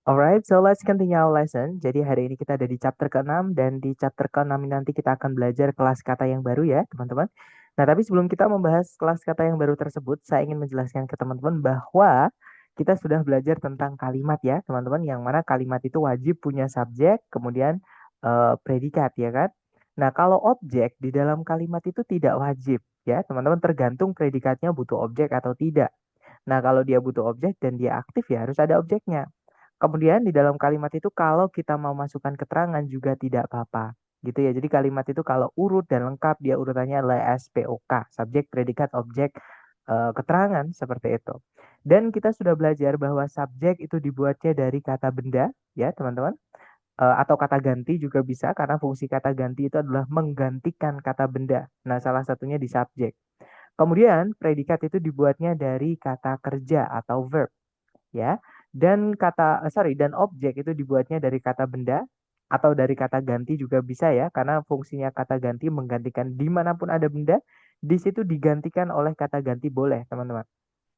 Alright, so let's continue our lesson. Jadi hari ini kita ada di chapter ke-6 dan di chapter ke-6 ini nanti kita akan belajar kelas kata yang baru ya, teman-teman. Nah, tapi sebelum kita membahas kelas kata yang baru tersebut, saya ingin menjelaskan ke teman-teman bahwa kita sudah belajar tentang kalimat ya, teman-teman, yang mana kalimat itu wajib punya subjek, kemudian predikat ya kan. Nah, kalau objek di dalam kalimat itu tidak wajib ya, teman-teman, tergantung predikatnya butuh objek atau tidak. Nah, kalau dia butuh objek dan dia aktif ya harus ada objeknya. Kemudian di dalam kalimat itu kalau kita mau masukkan keterangan juga tidak apa-apa. Gitu ya. Jadi kalimat itu kalau urut dan lengkap dia urutannya adalah SPOK, subjek, predikat, objek, keterangan seperti itu. Dan kita sudah belajar bahwa subjek itu dibuatnya dari kata benda ya, teman-teman. Atau kata ganti juga bisa karena fungsi kata ganti itu adalah menggantikan kata benda. Nah, salah satunya di subjek. Kemudian predikat itu dibuatnya dari kata kerja atau verb ya. Dan dan objek itu dibuatnya dari kata benda atau dari kata ganti juga bisa ya, karena fungsinya kata ganti menggantikan dimanapun ada benda, di situ digantikan oleh kata ganti boleh, teman-teman.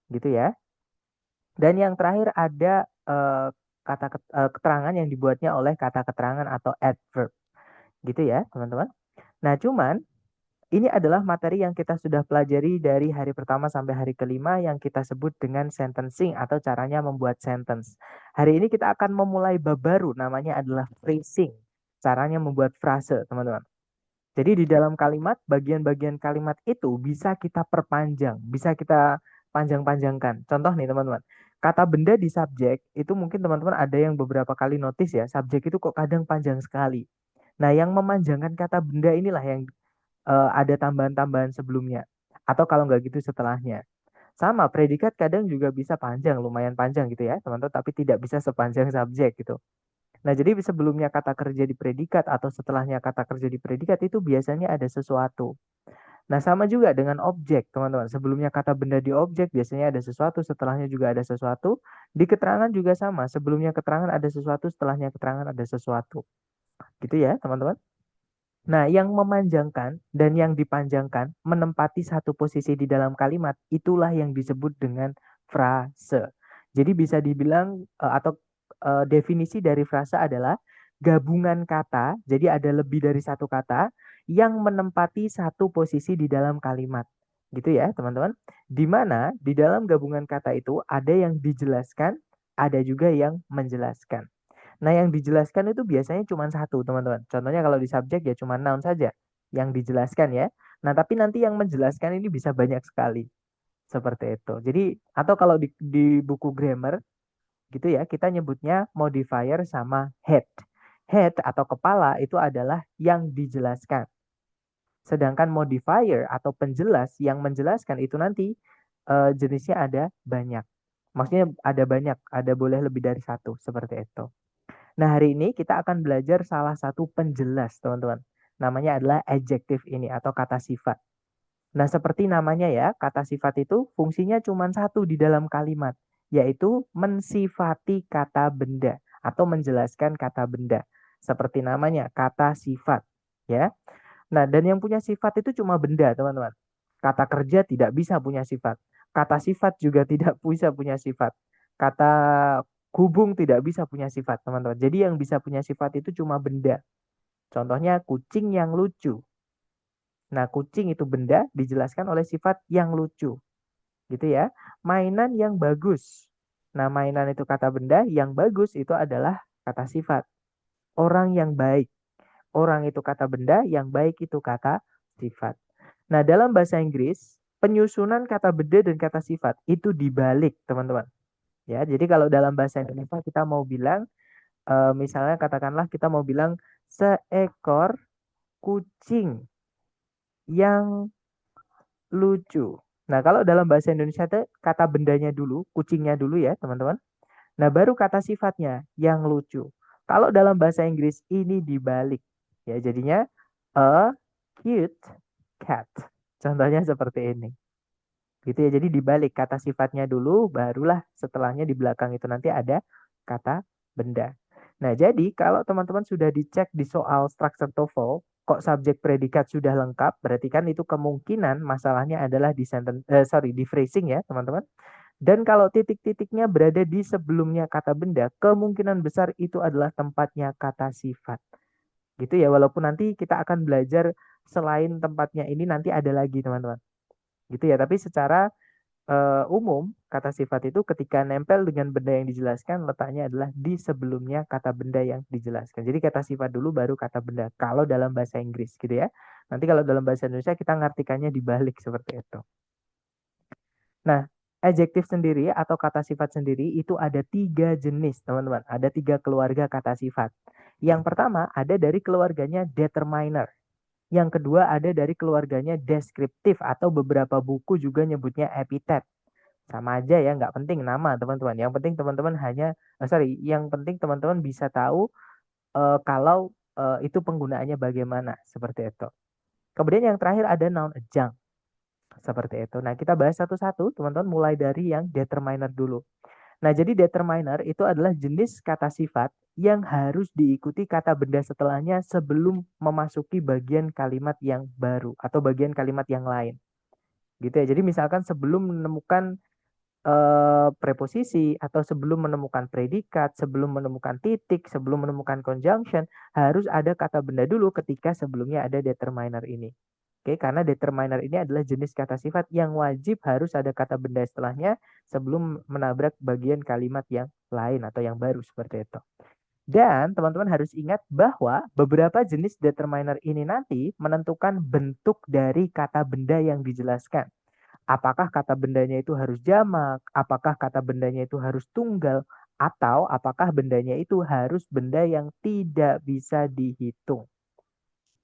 Gitu ya. Dan yang terakhir ada keterangan yang dibuatnya oleh kata keterangan atau adverb. Gitu ya, teman-teman. Nah, cuman ini adalah materi yang kita sudah pelajari dari hari pertama sampai hari kelima yang kita sebut dengan sentencing atau caranya membuat sentence. Hari ini kita akan memulai bab baru namanya adalah phrasing. Caranya membuat frase, teman-teman. Jadi di dalam kalimat, bagian-bagian kalimat itu bisa kita perpanjang, bisa kita panjang-panjangkan. Contoh nih, teman-teman. Kata benda di subjek itu mungkin teman-teman ada yang beberapa kali notice ya, subjek itu kok kadang panjang sekali. Nah, yang memanjangkan kata benda inilah yang ada tambahan-tambahan sebelumnya. Atau kalau nggak gitu setelahnya. Sama, predikat kadang juga bisa panjang, lumayan panjang gitu ya, teman-teman, tapi tidak bisa sepanjang subjek gitu. Nah, jadi sebelumnya kata kerja di predikat atau setelahnya kata kerja di predikat itu biasanya ada sesuatu. Nah, sama juga dengan objek, teman-teman. Sebelumnya kata benda di objek biasanya ada sesuatu, setelahnya juga ada sesuatu. Di keterangan juga sama, sebelumnya keterangan ada sesuatu, setelahnya keterangan ada sesuatu. Gitu ya, teman-teman. Nah, yang memanjangkan dan yang dipanjangkan menempati satu posisi di dalam kalimat, itulah yang disebut dengan frase. Jadi bisa dibilang definisi dari frase adalah gabungan kata, jadi ada lebih dari satu kata yang menempati satu posisi di dalam kalimat. Gitu ya, teman-teman. Di mana di dalam gabungan kata itu ada yang dijelaskan, ada juga yang menjelaskan. Nah, yang dijelaskan itu biasanya cuma satu, teman-teman. Contohnya kalau di subjek ya cuma noun saja yang dijelaskan ya. Nah, tapi nanti yang menjelaskan ini bisa banyak sekali. Seperti itu. Jadi, atau kalau di buku grammar gitu ya, kita nyebutnya modifier sama head. Head atau kepala itu adalah yang dijelaskan. Sedangkan modifier atau penjelas yang menjelaskan itu nanti jenisnya ada banyak. Maksudnya ada banyak, ada boleh lebih dari satu, seperti itu. Nah, hari ini kita akan belajar salah satu penjelas, teman-teman. Namanya adalah adjective ini atau kata sifat. Nah, seperti namanya ya, kata sifat itu fungsinya cuma satu di dalam kalimat, yaitu mensifati kata benda atau menjelaskan kata benda. Seperti namanya, kata sifat, ya. Nah, dan yang punya sifat itu cuma benda, teman-teman. Kata kerja tidak bisa punya sifat. Kata sifat juga tidak bisa punya sifat. Kata hubung tidak bisa punya sifat, teman-teman. Jadi yang bisa punya sifat itu cuma benda. Contohnya kucing yang lucu. Nah, kucing itu benda dijelaskan oleh sifat yang lucu. Gitu ya. Mainan yang bagus. Nah, mainan itu kata benda, yang bagus itu adalah kata sifat. Orang yang baik. Orang itu kata benda, yang baik itu kata sifat. Nah, dalam bahasa Inggris, penyusunan kata benda dan kata sifat itu dibalik, teman-teman. Ya, jadi kalau dalam bahasa Indonesia kita mau bilang, misalnya katakanlah kita mau bilang seekor kucing yang lucu. Nah, kalau dalam bahasa Indonesia itu kata bendanya dulu, kucingnya dulu ya, teman-teman. Nah, baru kata sifatnya yang lucu. Kalau dalam bahasa Inggris ini dibalik. Ya, jadinya a cute cat. Contohnya seperti ini. Gitu ya. Jadi dibalik kata sifatnya dulu, barulah setelahnya di belakang itu nanti ada kata benda. Nah, jadi kalau teman-teman sudah dicek di soal structure TOEFL, kok subjek predikat sudah lengkap, berarti kan itu kemungkinan masalahnya adalah di di phrasing ya, teman-teman. Dan kalau titik-titiknya berada di sebelumnya kata benda, kemungkinan besar itu adalah tempatnya kata sifat. Gitu ya, walaupun nanti kita akan belajar selain tempatnya ini nanti ada lagi teman-teman. Gitu ya, tapi secara umum kata sifat itu ketika nempel dengan benda yang dijelaskan letaknya adalah di sebelumnya kata benda yang dijelaskan. Jadi kata sifat dulu baru kata benda. Kalau dalam bahasa Inggris gitu ya. Nanti kalau dalam bahasa Indonesia kita ngartikannya dibalik seperti itu. Nah, adjektif sendiri atau kata sifat sendiri itu ada 3 jenis, teman-teman. Ada 3 keluarga kata sifat. Yang pertama ada dari keluarganya determiner. Yang kedua ada dari keluarganya deskriptif atau beberapa buku juga nyebutnya epithet. Sama aja ya, nggak penting nama teman-teman. Yang penting teman-teman yang penting teman-teman bisa tahu kalau itu penggunaannya bagaimana, seperti itu. Kemudian yang terakhir ada noun adjunct. Seperti itu. Nah, kita bahas satu-satu, teman-teman, mulai dari yang determiner dulu. Nah, jadi determiner itu adalah jenis kata sifat yang harus diikuti kata benda setelahnya sebelum memasuki bagian kalimat yang baru atau bagian kalimat yang lain. Gitu ya. Jadi misalkan sebelum menemukan preposisi atau sebelum menemukan predikat, sebelum menemukan titik, sebelum menemukan conjunction, harus ada kata benda dulu ketika sebelumnya ada determiner ini. Oke, karena determiner ini adalah jenis kata sifat yang wajib harus ada kata benda setelahnya sebelum menabrak bagian kalimat yang lain atau yang baru seperti itu. Dan teman-teman harus ingat bahwa beberapa jenis determiner ini nanti menentukan bentuk dari kata benda yang dijelaskan. Apakah kata bendanya itu harus jamak, apakah kata bendanya itu harus tunggal, atau apakah bendanya itu harus benda yang tidak bisa dihitung.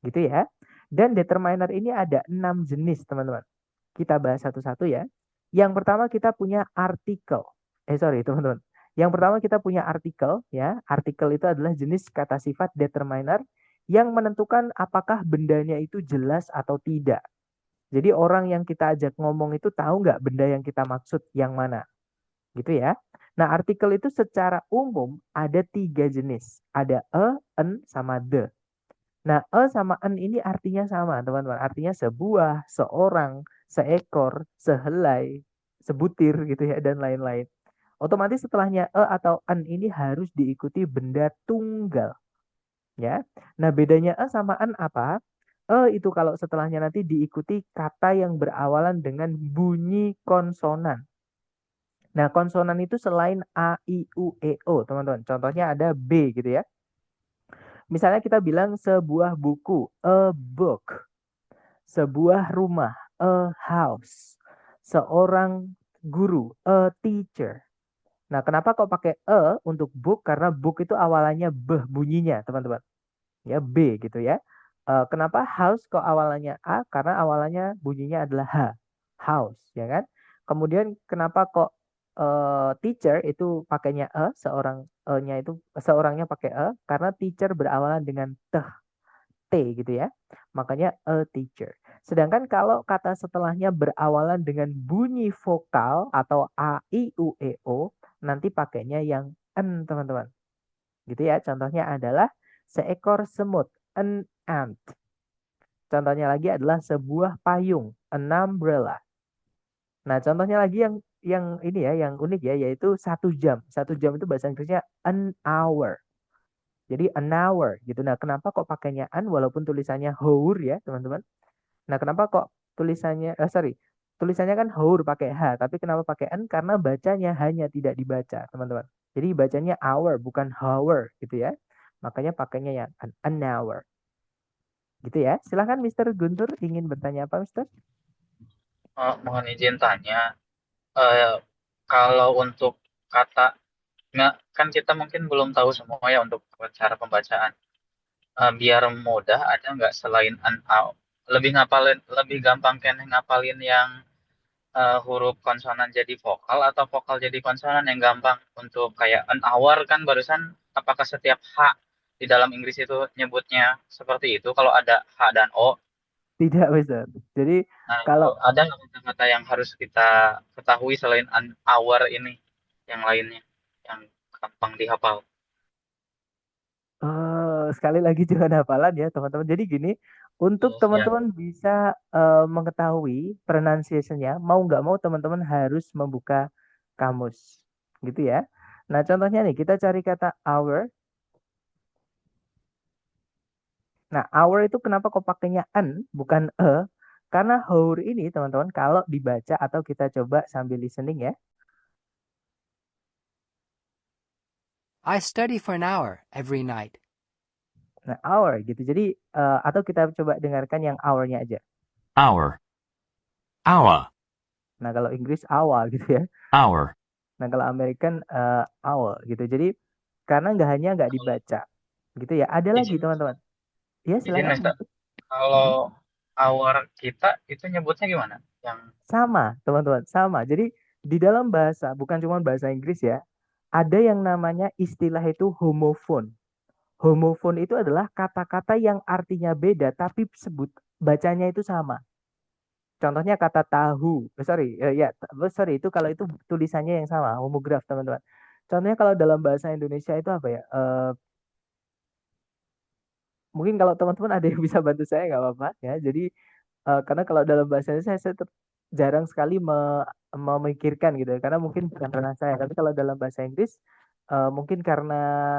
Gitu ya. Dan determiner ini ada 6 jenis, teman-teman. Kita bahas satu-satu ya. Yang pertama kita punya artikel. Teman-teman. Yang pertama kita punya artikel ya. Artikel itu adalah jenis kata sifat determiner yang menentukan apakah bendanya itu jelas atau tidak. Jadi orang yang kita ajak ngomong itu tahu nggak benda yang kita maksud yang mana, gitu ya. Nah, artikel itu secara umum ada 3 jenis. Ada en, sama the. Nah, sama en ini artinya sama, teman-teman. Artinya sebuah, seorang, seekor, sehelai, sebutir gitu ya, dan lain-lain. Otomatis setelahnya atau en ini harus diikuti benda tunggal. Ya. Nah, bedanya sama en apa? Itu kalau setelahnya nanti diikuti kata yang berawalan dengan bunyi konsonan. Nah, konsonan itu selain A, I, U, E, O, teman-teman. Contohnya ada B gitu ya. Misalnya kita bilang sebuah buku, a book. Sebuah rumah, a house. Seorang guru, a teacher. Nah, kenapa kok pakai untuk book? Karena book itu awalannya b bunyinya, teman-teman. Ya, B gitu ya. Kenapa house kok awalannya A? Karena awalannya bunyinya adalah H. House, ya kan? Kemudian kenapa kok teacher itu pakainya seorang nya itu seorangnya pakai karena teacher berawalan dengan T gitu ya. Makanya a teacher. Sedangkan kalau kata setelahnya berawalan dengan bunyi vokal atau A, I, U, E, O, nanti pakainya yang N, teman-teman. Gitu ya. Contohnya adalah seekor semut, an ant. Contohnya lagi adalah sebuah payung, an umbrella. Nah, contohnya lagi yang ini ya, yang unik ya, yaitu 1 jam. 1 jam itu bahasa Inggrisnya an hour. Jadi an hour gitu. Nah, kenapa kok pakainya an walaupun tulisannya hour ya, teman-teman? Nah, kenapa kok tulisannya kan hour pakai H, tapi kenapa pakai an? Karena bacanya hanya tidak dibaca, teman-teman. Jadi bacanya hour bukan hour gitu ya. Makanya pakainya yang an hour. Gitu ya. Silahkan Mister Guntur ingin bertanya apa, Mister? Mohon izin tanya, eh, kalau untuk kata, nggak, kan kita mungkin belum tahu semua ya untuk cara pembacaan. Biar mudah, ada nggak selain an out? Lebih gampang kan ngapalin yang huruf konsonan jadi vokal atau vokal jadi konsonan yang gampang untuk kayak an hour kan barusan, apakah setiap H di dalam Inggris itu nyebutnya seperti itu kalau ada H dan O? Tidak, Mister. Jadi Nah, itu kalau ada nggak kata-kata yang harus kita ketahui selain an hour ini, yang lainnya, yang gampang dihafal? sekali lagi jangan hafalan ya, teman-teman. Jadi gini, untuk Yes, ya. teman-teman bisa mengetahui pronunciation-nya, mau nggak mau teman-teman harus membuka kamus. Gitu ya. Nah, contohnya nih, kita cari kata our. Nah, our itu kenapa kok pakainya an, bukan e? Karena our ini, teman-teman, kalau dibaca atau kita coba sambil listening ya. I study for an hour every night. Nah, our gitu. Jadi, atau kita coba dengarkan yang our-nya aja. Hour. Hour. Nah, kalau Inggris hour gitu ya. Hour. Nah, kalau American owl gitu. Jadi, karena nggak dibaca gitu ya. Ada lagi Izin, teman-teman. Ya, izin silakan. Mister. Kalau hour kita itu nyebutnya gimana? Yang Sama, teman-teman, sama. Jadi di dalam bahasa, bukan cuma bahasa Inggris ya, ada yang namanya istilah itu homophone. Homophone itu adalah kata-kata yang artinya beda, tapi sebut bacanya itu sama. Contohnya kata tahu, sorry itu kalau itu tulisannya yang sama, homograf teman-teman. Contohnya kalau dalam bahasa Indonesia itu apa ya? Mungkin kalau teman-teman ada yang bisa bantu saya nggak apa-apa ya. Jadi karena kalau dalam bahasa Indonesia saya jarang sekali memikirkan gitu ya, karena mungkin bukan ranah saya. Tapi kalau dalam bahasa Inggris mungkin karena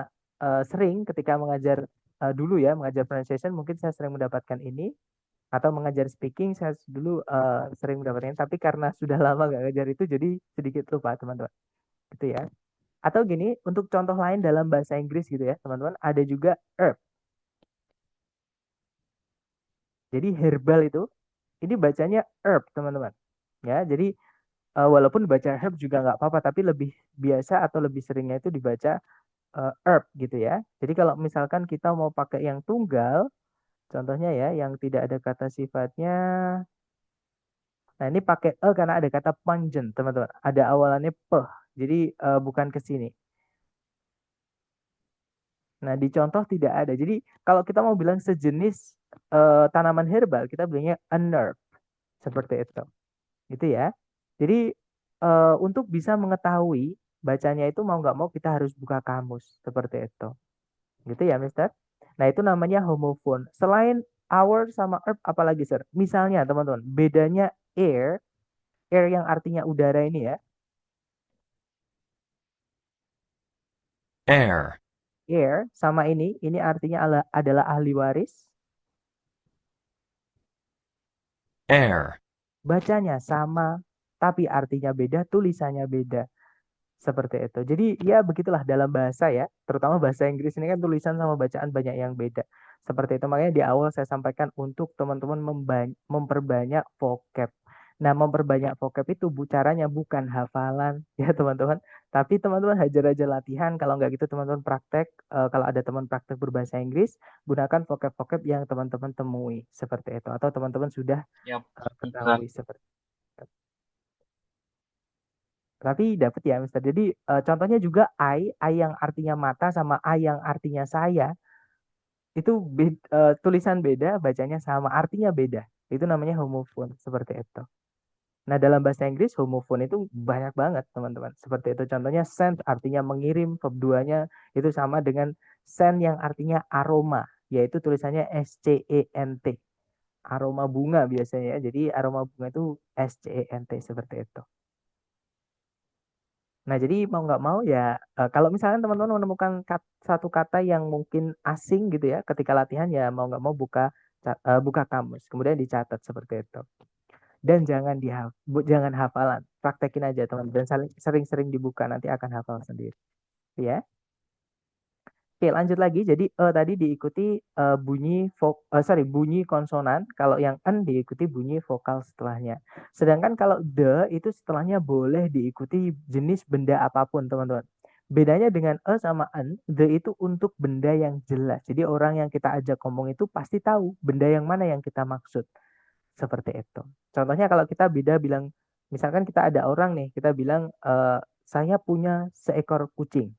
sering ketika mengajar dulu ya, mengajar pronunciation mungkin saya sering mendapatkan ini, atau mengajar speaking saya dulu sering mendapatkan, tapi karena sudah lama nggak ngajar itu jadi sedikit lupa teman-teman gitu ya. Atau gini, untuk contoh lain dalam bahasa Inggris gitu ya teman-teman, ada juga herb. Jadi herbal itu ini bacanya herb teman-teman ya. Jadi walaupun baca herb juga nggak apa-apa, tapi lebih biasa atau lebih seringnya itu dibaca herb gitu ya. Jadi kalau misalkan kita mau pakai yang tunggal, contohnya ya, yang tidak ada kata sifatnya. Nah, ini pakai e karena ada kata pungent, teman-teman. Ada awalannya peh. Jadi bukan ke sini. Nah, di contoh tidak ada. Jadi kalau kita mau bilang sejenis tanaman herbal, kita bilangnya a herb. Seperti itu. Gitu ya. Jadi untuk bisa mengetahui bacanya itu mau nggak mau kita harus buka kamus. Seperti itu. Gitu ya, Mister. Nah, itu namanya homophone. Selain hour sama herb, apalagi, Sir? Misalnya, teman-teman, bedanya air yang artinya udara ini ya. Air. Air sama ini artinya adalah ahli waris. Air. Bacanya sama, tapi artinya beda, tulisannya beda. Seperti itu. Jadi ya begitulah dalam bahasa ya, terutama bahasa Inggris ini kan tulisan sama bacaan banyak yang beda. Seperti itu, makanya di awal saya sampaikan untuk teman-teman memperbanyak vocab. Nah, memperbanyak vocab itu caranya bukan hafalan ya teman-teman, tapi teman-teman hajar aja latihan. Kalau nggak gitu teman-teman praktek, kalau ada teman praktek berbahasa Inggris, gunakan vocab-vocab yang teman-teman temui seperti itu, atau teman-teman sudah ya, Mister. ketahui seperti itu. Tapi dapat ya, Mister. Jadi contohnya juga I yang artinya mata sama I yang artinya saya, itu tulisan beda, bacanya sama, artinya beda. Itu namanya homophone, seperti itu. Nah, dalam bahasa Inggris homophone itu banyak banget, teman-teman. Seperti itu. Contohnya send artinya mengirim, verb 2-nya itu sama dengan send yang artinya aroma, yaitu tulisannya SCENT. Aroma bunga biasanya ya. Jadi aroma bunga itu SCENT, seperti itu. Nah, jadi mau nggak mau ya, kalau misalnya teman-teman menemukan satu kata yang mungkin asing gitu ya, ketika latihan ya mau nggak mau buka kamus, kemudian dicatat seperti itu. Dan jangan hafalan, praktekin aja teman, dan sering-sering dibuka, nanti akan hafal sendiri. Ya. Oke, lanjut lagi. Jadi tadi diikuti bunyi konsonan. Kalau yang en diikuti bunyi vokal setelahnya. Sedangkan kalau the itu setelahnya boleh diikuti jenis benda apapun, teman-teman. Bedanya dengan sama en, the itu untuk benda yang jelas. Jadi orang yang kita ajak ngomong itu pasti tahu benda yang mana yang kita maksud. Seperti itu. Contohnya kalau kita beda bilang, misalkan kita ada orang nih, kita bilang saya punya seekor kucing.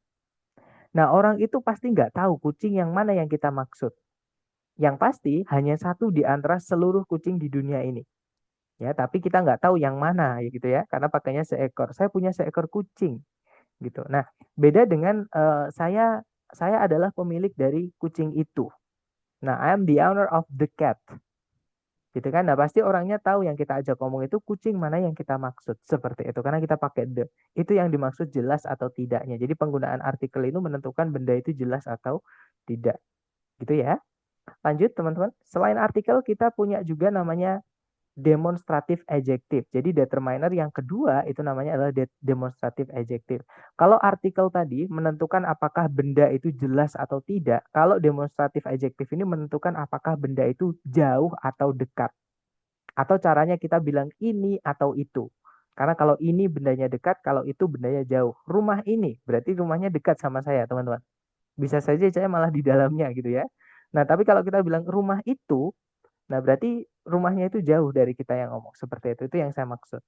Nah, orang itu pasti nggak tahu kucing yang mana yang kita maksud. Yang pasti hanya satu di antara seluruh kucing di dunia ini. Ya, tapi kita nggak tahu yang mana ya gitu ya, karena pakainya seekor. Saya punya seekor kucing gitu. Nah, beda dengan saya adalah pemilik dari kucing itu. Nah, I am the owner of the cat. Gitu kan? Nah, pasti orangnya tahu yang kita ajak ngomong itu kucing mana yang kita maksud. Seperti itu. Karena kita pakai the. Itu yang dimaksud jelas atau tidaknya. Jadi penggunaan artikel itu menentukan benda itu jelas atau tidak. Gitu ya. Lanjut teman-teman. Selain artikel kita punya juga namanya demonstrative adjective. Jadi determiner yang kedua itu namanya adalah demonstrative adjective. Kalau artikel tadi menentukan apakah benda itu jelas atau tidak. Kalau demonstrative adjective ini menentukan apakah benda itu jauh atau dekat. Atau caranya kita bilang ini atau itu. Karena kalau ini bendanya dekat, kalau itu bendanya jauh. Rumah ini berarti rumahnya dekat sama saya, teman-teman. Bisa saja saya malah di dalamnya gitu ya. Nah, tapi kalau kita bilang rumah itu, nah, berarti rumahnya itu jauh dari kita yang ngomong. Seperti itu. Itu yang saya maksud.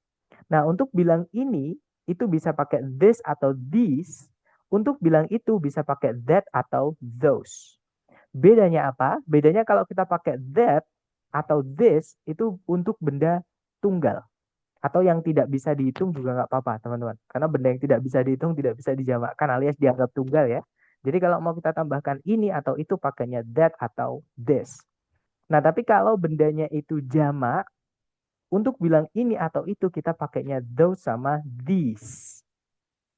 Nah, untuk bilang ini, itu bisa pakai this atau these. Untuk bilang itu bisa pakai that atau those. Bedanya apa? Bedanya kalau kita pakai that atau this, itu untuk benda tunggal. Atau yang tidak bisa dihitung juga nggak apa-apa, teman-teman. Karena benda yang tidak bisa dihitung tidak bisa dijamakkan alias dianggap tunggal ya. Jadi kalau mau kita tambahkan ini atau itu pakainya that atau this. Nah, tapi kalau bendanya itu jamak, untuk bilang ini atau itu kita pakainya those sama these.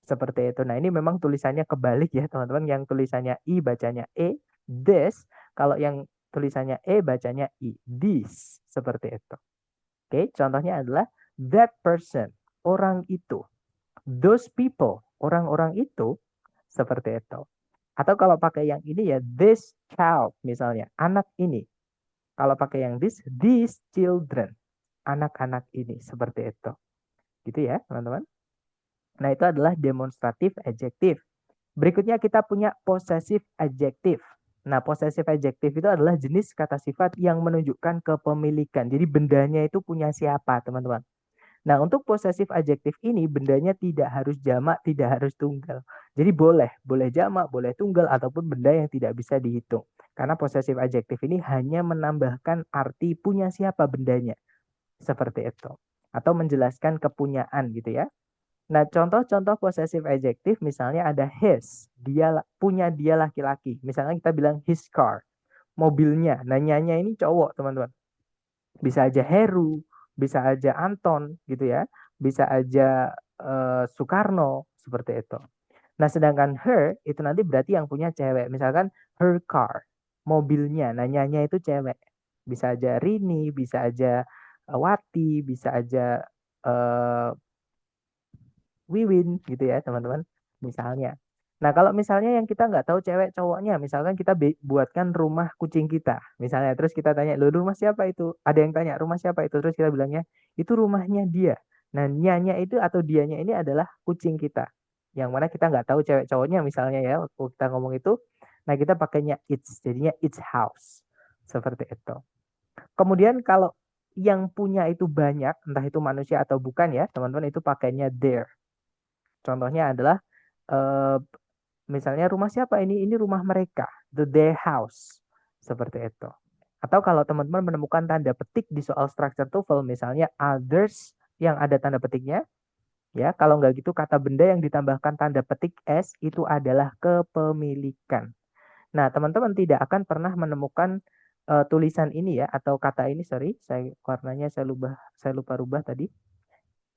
Seperti itu. Nah, ini memang tulisannya kebalik ya, teman-teman. Yang tulisannya I bacanya E, this. Kalau yang tulisannya E bacanya I, these. Seperti itu. Oke, contohnya adalah that person, orang itu. Those people, orang-orang itu. Seperti itu. Atau kalau pakai yang ini ya, this child misalnya, anak ini. Kalau pakai yang these children, anak-anak ini, seperti itu. Gitu ya, teman-teman. Nah, itu adalah demonstrative adjective. Berikutnya kita punya possessive adjective. Nah, possessive adjective itu adalah jenis kata sifat yang menunjukkan kepemilikan. Jadi bendanya itu punya siapa, teman-teman. Nah, untuk possessive adjective ini bendanya tidak harus jamak, tidak harus tunggal. Jadi boleh jamak, boleh tunggal, ataupun benda yang tidak bisa dihitung. Karena possessive adjective ini hanya menambahkan arti punya siapa bendanya. Seperti itu. Atau menjelaskan kepunyaan gitu ya. Nah, contoh-contoh possessive adjective misalnya ada his, dia punya dia laki-laki. Misalnya kita bilang his car, mobilnya. Nah, nyanya ini cowok, teman-teman. Bisa aja Heru, bisa aja Anton gitu ya. Bisa aja Soekarno seperti itu. Nah, sedangkan her itu nanti berarti yang punya cewek. Misalkan her car, mobilnya. Nah, nyanya itu cewek. Bisa aja Rini, bisa aja Wati, bisa aja Wiwin gitu ya, teman-teman. Misalnya. Nah, kalau misalnya yang kita nggak tahu cewek cowoknya, misalkan kita buatkan rumah kucing kita. Misalnya, terus kita tanya, lu rumah siapa itu? Ada yang tanya, rumah siapa itu? Terus kita bilangnya, itu rumahnya dia. Nah, nyanya itu atau dianya ini adalah kucing kita. Yang mana kita nggak tahu cewek cowoknya misalnya ya, waktu kita ngomong itu. Nah, kita pakainya its, jadinya its house. Seperti itu. Kemudian kalau yang punya itu banyak, entah itu manusia atau bukan ya, teman-teman itu pakainya their. Contohnya adalah misalnya rumah siapa ini? Ini rumah mereka, their house. Seperti itu. Atau kalau teman-teman menemukan tanda petik di soal structure TOEFL, misalnya others yang ada tanda petiknya, ya kalau nggak gitu kata benda yang ditambahkan tanda petik S itu adalah kepemilikan. Nah, teman-teman tidak akan pernah menemukan tulisan ini ya, atau kata ini, sorry, warnanya saya lupa rubah tadi.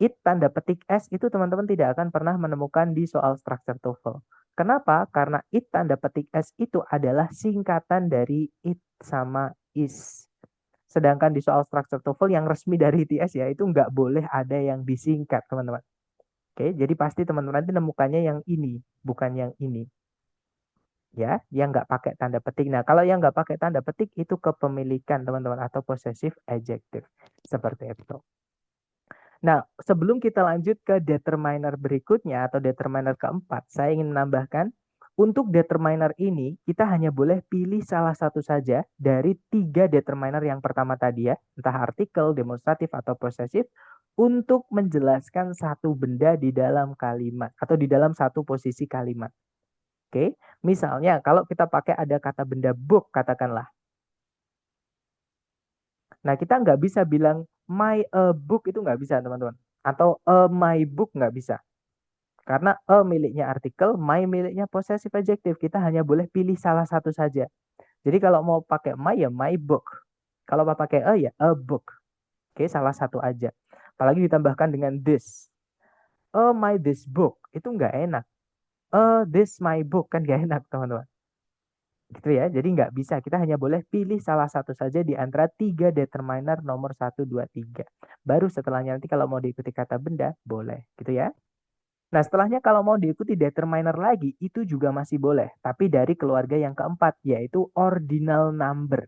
It tanda petik S itu teman-teman tidak akan pernah menemukan di soal structure TOEFL. Kenapa? Karena it tanda petik S itu adalah singkatan dari it sama is. Sedangkan di soal structure TOEFL yang resmi dari ITS ya, itu nggak boleh ada yang disingkat, teman-teman. Oke, jadi pasti teman-teman nanti nemukannya yang ini, bukan yang ini. Ya, yang nggak pakai tanda petik. Nah, kalau yang nggak pakai tanda petik itu kepemilikan, teman-teman, atau possessive adjective. Seperti itu. Nah, sebelum kita lanjut ke determiner berikutnya atau determiner keempat, saya ingin menambahkan untuk determiner ini kita hanya boleh pilih salah satu saja dari 3 determiner yang pertama tadi ya, entah artikel, demonstratif, atau possessive untuk menjelaskan satu benda di dalam kalimat atau di dalam satu posisi kalimat. Oke, misalnya kalau kita pakai ada kata benda book katakanlah. Nah, kita nggak bisa bilang my book itu nggak bisa, teman-teman. Atau my book nggak bisa. Karena miliknya artikel, my miliknya possessive adjective. Kita hanya boleh pilih salah satu saja. Jadi kalau mau pakai my ya my book. Kalau pakai a ya a book. Oke, salah satu aja. Apalagi ditambahkan dengan this. My this book. Itu nggak enak. This my book. Kan nggak enak, teman-teman. Gitu ya. Jadi nggak bisa. Kita hanya boleh pilih salah satu saja di antara 3 determiner nomor 1, 2, 3. Baru setelahnya nanti kalau mau diikuti kata benda, boleh. Gitu ya. Nah, setelahnya kalau mau diikuti determiner lagi, itu juga masih boleh. Tapi dari keluarga yang keempat, yaitu ordinal number.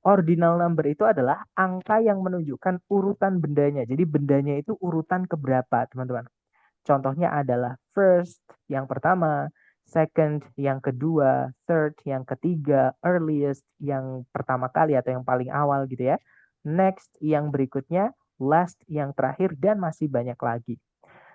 Ordinal number itu adalah angka yang menunjukkan urutan bendanya. Jadi bendanya itu urutan keberapa, teman-teman. Contohnya adalah first, yang pertama, second, yang kedua, third, yang ketiga, earliest, yang pertama kali atau yang paling awal gitu ya. Next, yang berikutnya, last, yang terakhir, dan masih banyak lagi.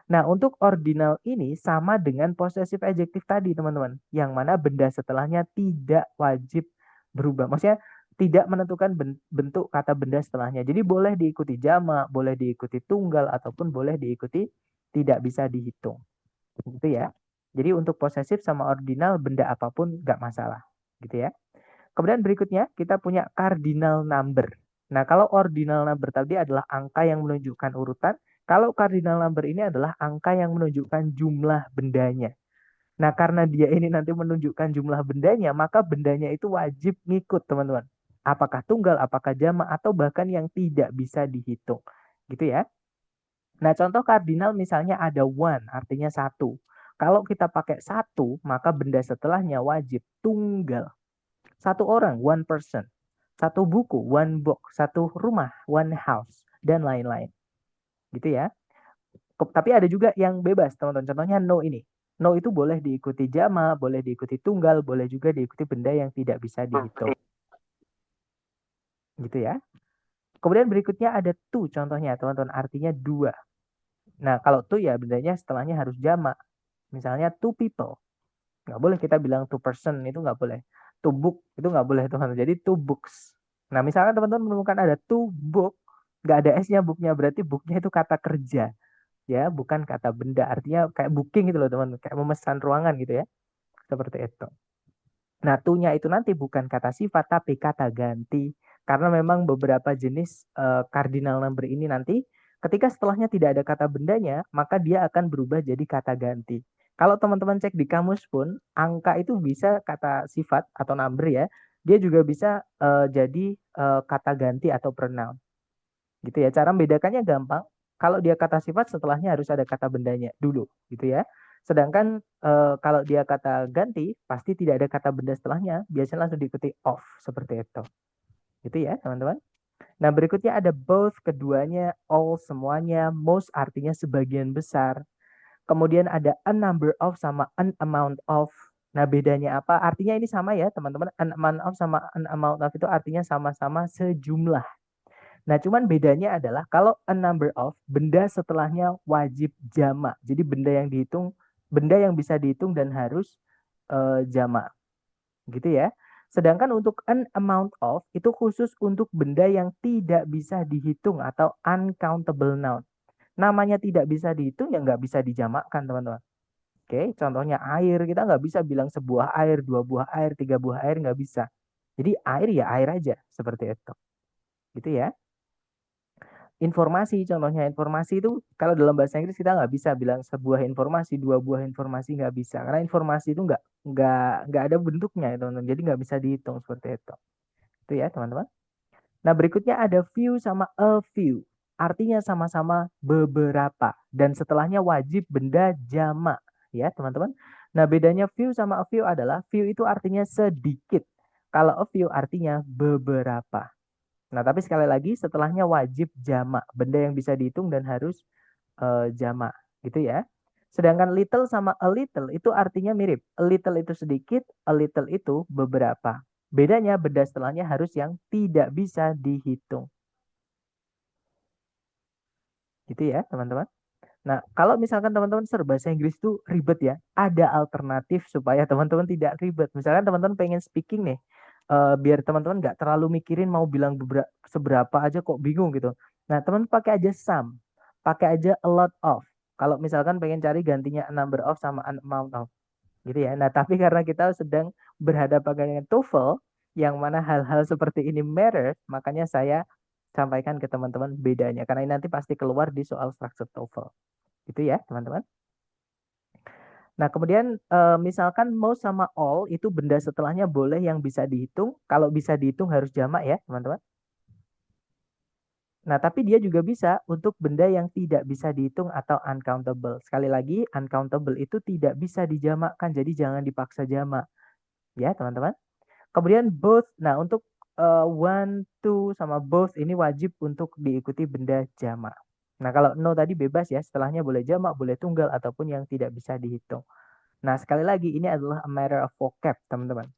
Nah, untuk ordinal ini sama dengan possessive adjective tadi, teman-teman. Yang mana benda setelahnya tidak wajib berubah. Maksudnya tidak menentukan bentuk kata benda setelahnya. Jadi boleh diikuti jamak, boleh diikuti tunggal, ataupun boleh diikuti tidak bisa dihitung. Gitu ya. Jadi untuk possessive sama ordinal benda apapun nggak masalah. Gitu ya. Kemudian berikutnya kita punya cardinal number. Nah, kalau ordinal number tadi adalah angka yang menunjukkan urutan, kalau cardinal number ini adalah angka yang menunjukkan jumlah bendanya. Nah, karena dia ini nanti menunjukkan jumlah bendanya, maka bendanya itu wajib ngikut, teman-teman. Apakah tunggal, apakah jamak, atau bahkan yang tidak bisa dihitung. Gitu ya. Nah, contoh kardinal misalnya ada one, artinya satu. Kalau kita pakai satu, maka benda setelahnya wajib tunggal. Satu orang, one person. Satu buku, one book. Satu rumah, one house. Dan lain-lain. Gitu ya. Tapi ada juga yang bebas, teman-teman. Contohnya no ini. No itu boleh diikuti jamak, boleh diikuti tunggal, boleh juga diikuti benda yang tidak bisa dihitung. Gitu ya. Kemudian berikutnya ada two contohnya, teman-teman. Artinya dua. Nah, kalau two ya bendanya setelahnya harus jamak. Misalnya two people. Nggak boleh kita bilang two person, itu nggak boleh. Two book, itu nggak boleh, teman-teman. Jadi two books. Nah, misalkan teman-teman menemukan ada two book, nggak ada S-nya booknya, berarti booknya itu kata kerja. Ya, bukan kata benda. Artinya kayak booking gitu loh, teman. Kayak memesan ruangan gitu ya. Seperti itu. Nah, to-nya itu nanti bukan kata sifat, tapi kata ganti. Karena memang beberapa jenis cardinal number ini nanti, ketika setelahnya tidak ada kata bendanya, maka dia akan berubah jadi kata ganti. Kalau teman-teman cek di kamus pun, angka itu bisa kata sifat atau number ya. Dia juga bisa jadi kata ganti atau pronoun. Gitu ya. Cara membedakannya gampang. Kalau dia kata sifat, setelahnya harus ada kata bendanya dulu. Gitu ya. Sedangkan kalau dia kata ganti, pasti tidak ada kata benda setelahnya. Biasanya langsung diikuti of. Seperti itu. Gitu ya, teman-teman. Nah, berikutnya ada both, keduanya, all, semuanya, most artinya sebagian besar. Kemudian ada a number of sama an amount of. Nah, bedanya apa? Artinya ini sama ya, teman-teman. An amount of sama an amount of itu artinya sama-sama sejumlah. Nah, cuman bedanya adalah kalau a number of, benda setelahnya wajib jamak. Jadi benda yang dihitung, benda yang bisa dihitung dan harus jamak. Gitu ya. Sedangkan untuk an amount of itu khusus untuk benda yang tidak bisa dihitung atau uncountable noun. Namanya tidak bisa dihitung ya nggak bisa dijamakkan, teman-teman. Oke, contohnya air, kita nggak bisa bilang sebuah air, dua buah air, tiga buah air, nggak bisa. Jadi air ya air aja, seperti itu. Gitu ya. Informasi, contohnya informasi itu kalau dalam bahasa Inggris kita nggak bisa bilang sebuah informasi, dua buah informasi, nggak bisa. Karena informasi itu nggak ada bentuknya, teman-teman. Jadi nggak bisa dihitung seperti itu. Itu ya, teman-teman. Nah, berikutnya ada few sama a few. Artinya sama-sama beberapa. Dan setelahnya wajib benda jamak. Ya, teman-teman. Nah, bedanya few sama a few adalah few itu artinya sedikit. Kalau a few artinya beberapa. Nah, tapi sekali lagi setelahnya wajib jamak. Benda yang bisa dihitung dan harus jamak. Gitu ya. Sedangkan little sama a little itu artinya mirip. A little itu sedikit, a little itu beberapa. Bedanya benda setelahnya harus yang tidak bisa dihitung. Gitu ya, teman-teman. Nah, kalau misalkan teman-teman bahasa Inggris itu ribet ya, ada alternatif supaya teman-teman tidak ribet. Misalkan teman-teman pengen speaking nih, biar teman-teman nggak terlalu mikirin mau bilang seberapa aja kok bingung gitu. Nah, teman pakai aja some, pakai aja a lot of. Kalau misalkan pengen cari gantinya a number of sama an amount of. Gitu ya. Nah, tapi karena kita sedang berhadapan dengan TOEFL, yang mana hal-hal seperti ini matter, makanya saya sampaikan ke teman-teman bedanya. Karena ini nanti pasti keluar di soal structured TOEFL. Gitu ya, teman-teman. Nah, kemudian misalkan most sama all itu benda setelahnya boleh yang bisa dihitung. Kalau bisa dihitung harus jamak ya, teman-teman. Nah, tapi dia juga bisa untuk benda yang tidak bisa dihitung atau uncountable. Sekali lagi, uncountable itu tidak bisa dijamakkan, jadi jangan dipaksa jamak. Ya, teman-teman. Kemudian both, nah untuk one, two, sama both ini wajib untuk diikuti benda jamak. Nah, kalau no tadi bebas ya, setelahnya boleh jamak, boleh tunggal, ataupun yang tidak bisa dihitung. Nah, sekali lagi ini adalah a matter of vocab, teman-teman.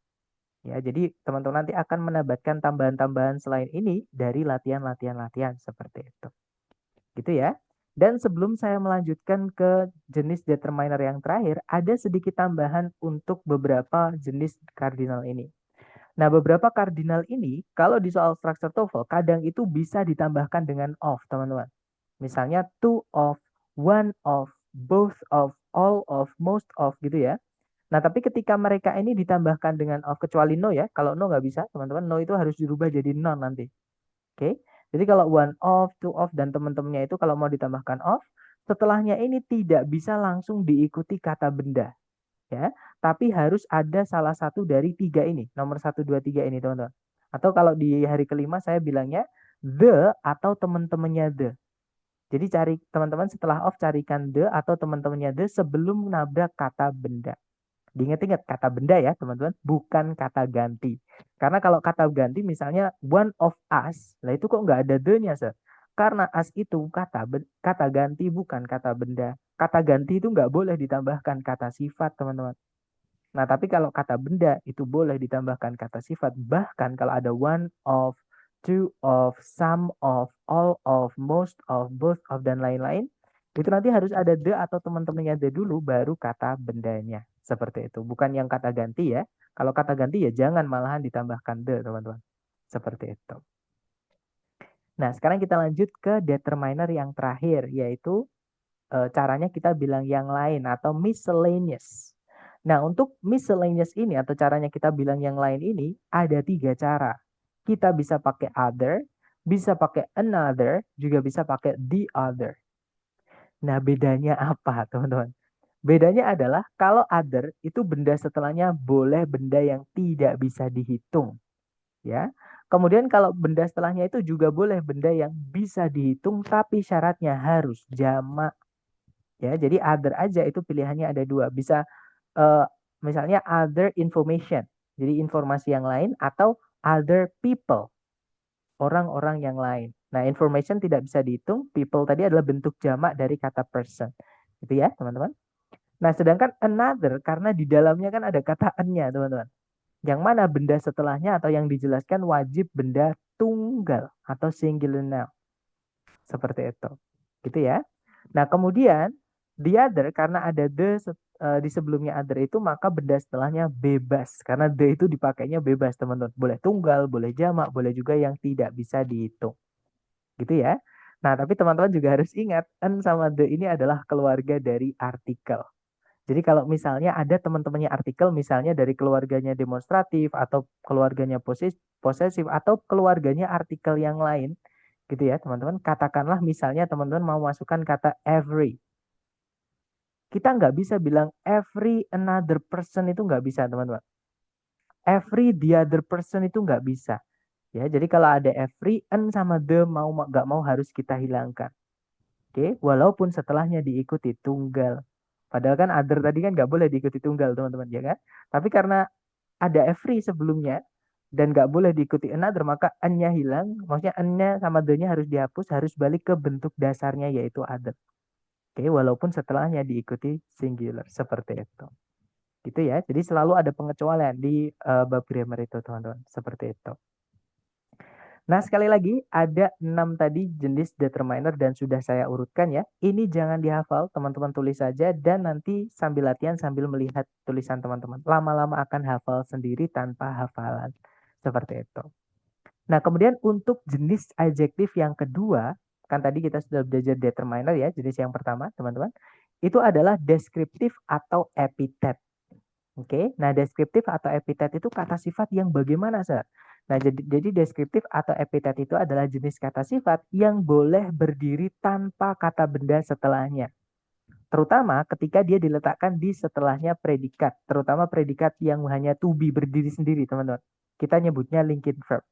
Ya, jadi teman-teman nanti akan menambahkan tambahan-tambahan selain ini dari latihan-latihan seperti itu. Gitu ya. Dan sebelum saya melanjutkan ke jenis determiner yang terakhir, ada sedikit tambahan untuk beberapa jenis kardinal ini. Nah, beberapa kardinal ini, kalau di soal structure TOEFL, kadang itu bisa ditambahkan dengan of, teman-teman. Misalnya two of, one of, both of, all of, most of, gitu ya. Nah, tapi ketika mereka ini ditambahkan dengan of, kecuali no ya. Kalau no nggak bisa, teman-teman. No itu harus dirubah jadi non nanti. Oke. Jadi kalau one of, two of, dan teman-temannya itu kalau mau ditambahkan of, setelahnya ini tidak bisa langsung diikuti kata benda. Ya, tapi harus ada salah satu dari tiga ini. Nomor 1, 2, 3 ini, teman-teman. Atau kalau di hari kelima saya bilangnya the atau teman-temannya the. Jadi cari teman-teman setelah of carikan the atau teman-temannya the sebelum nabrak kata benda. Diingat-ingat kata benda ya teman-teman, bukan kata ganti. Karena kalau kata ganti misalnya one of us, lah itu kok nggak ada the-nya, Sir? Karena us itu kata ganti bukan kata benda. Kata ganti itu nggak boleh ditambahkan kata sifat, teman-teman. Nah, tapi kalau kata benda itu boleh ditambahkan kata sifat. Bahkan kalau ada one of, two of, some of, all of, most of, both of, dan lain-lain, itu nanti harus ada the atau teman-temannya the dulu baru kata bendanya. Seperti itu. Bukan yang kata ganti ya. Kalau kata ganti ya jangan malahan ditambahkan the, teman-teman. Seperti itu. Nah, sekarang kita lanjut ke determiner yang terakhir, yaitu caranya kita bilang yang lain atau miscellaneous. Nah, untuk miscellaneous ini atau caranya kita bilang yang lain ini ada 3 cara. Kita bisa pakai other, bisa pakai another, juga bisa pakai the other. Nah, bedanya apa, teman-teman? Bedanya adalah kalau other itu benda setelahnya boleh benda yang tidak bisa dihitung. Ya. Kemudian kalau benda setelahnya itu juga boleh benda yang bisa dihitung tapi syaratnya harus jamak. Ya, jadi other aja itu pilihannya ada 2. Bisa misalnya other information. Jadi informasi yang lain atau other people. Orang-orang yang lain. Nah, information tidak bisa dihitung, people tadi adalah bentuk jamak dari kata person. Gitu ya, teman-teman. Nah, sedangkan another karena di dalamnya kan ada kata an-nya, teman-teman. Yang mana benda setelahnya atau yang dijelaskan wajib benda tunggal atau singular noun. Seperti itu. Gitu ya. Nah, kemudian the other karena ada the di sebelumnya other itu maka benda setelahnya bebas. Karena the itu dipakainya bebas, teman-teman. Boleh tunggal, boleh jamak, boleh juga yang tidak bisa dihitung. Gitu ya. Nah, tapi teman-teman juga harus ingat an sama the ini adalah keluarga dari artikel. Jadi kalau misalnya ada teman-temannya artikel misalnya dari keluarganya demonstratif atau keluarganya posesif atau keluarganya artikel yang lain gitu ya teman-teman. Katakanlah misalnya teman-teman mau masukkan kata every. Kita nggak bisa bilang every another person itu nggak bisa teman-teman. Every the other person itu nggak bisa. Ya, jadi kalau ada every, an sama the mau nggak mau harus kita hilangkan. Oke, walaupun setelahnya diikuti tunggal. Padahal kan other tadi kan nggak boleh diikuti tunggal, teman-teman, ya kan? Tapi karena ada every sebelumnya dan nggak boleh diikuti another, maka an-nya hilang. Maksudnya an-nya sama the-nya harus dihapus, harus balik ke bentuk dasarnya yaitu other. Oke, walaupun setelahnya diikuti singular seperti itu. Gitu ya. Jadi selalu ada pengecualian di bab grammar itu, teman-teman. Seperti itu. Nah, sekali lagi ada 6 tadi jenis determiner dan sudah saya urutkan ya. Ini jangan dihafal, teman-teman tulis saja dan nanti sambil latihan sambil melihat tulisan teman-teman. Lama-lama akan hafal sendiri tanpa hafalan. Seperti itu. Nah, kemudian untuk jenis adjektif yang kedua, kan tadi kita sudah belajar determiner ya, jenis yang pertama, teman-teman. Itu adalah deskriptif atau epithet. Oke, nah deskriptif atau epitet itu kata sifat yang bagaimana, Sir? Nah, jadi deskriptif atau epitet itu adalah jenis kata sifat yang boleh berdiri tanpa kata benda setelahnya. Terutama ketika dia diletakkan di setelahnya predikat, terutama predikat yang hanya to be berdiri sendiri, teman-teman. Kita nyebutnya linked verb.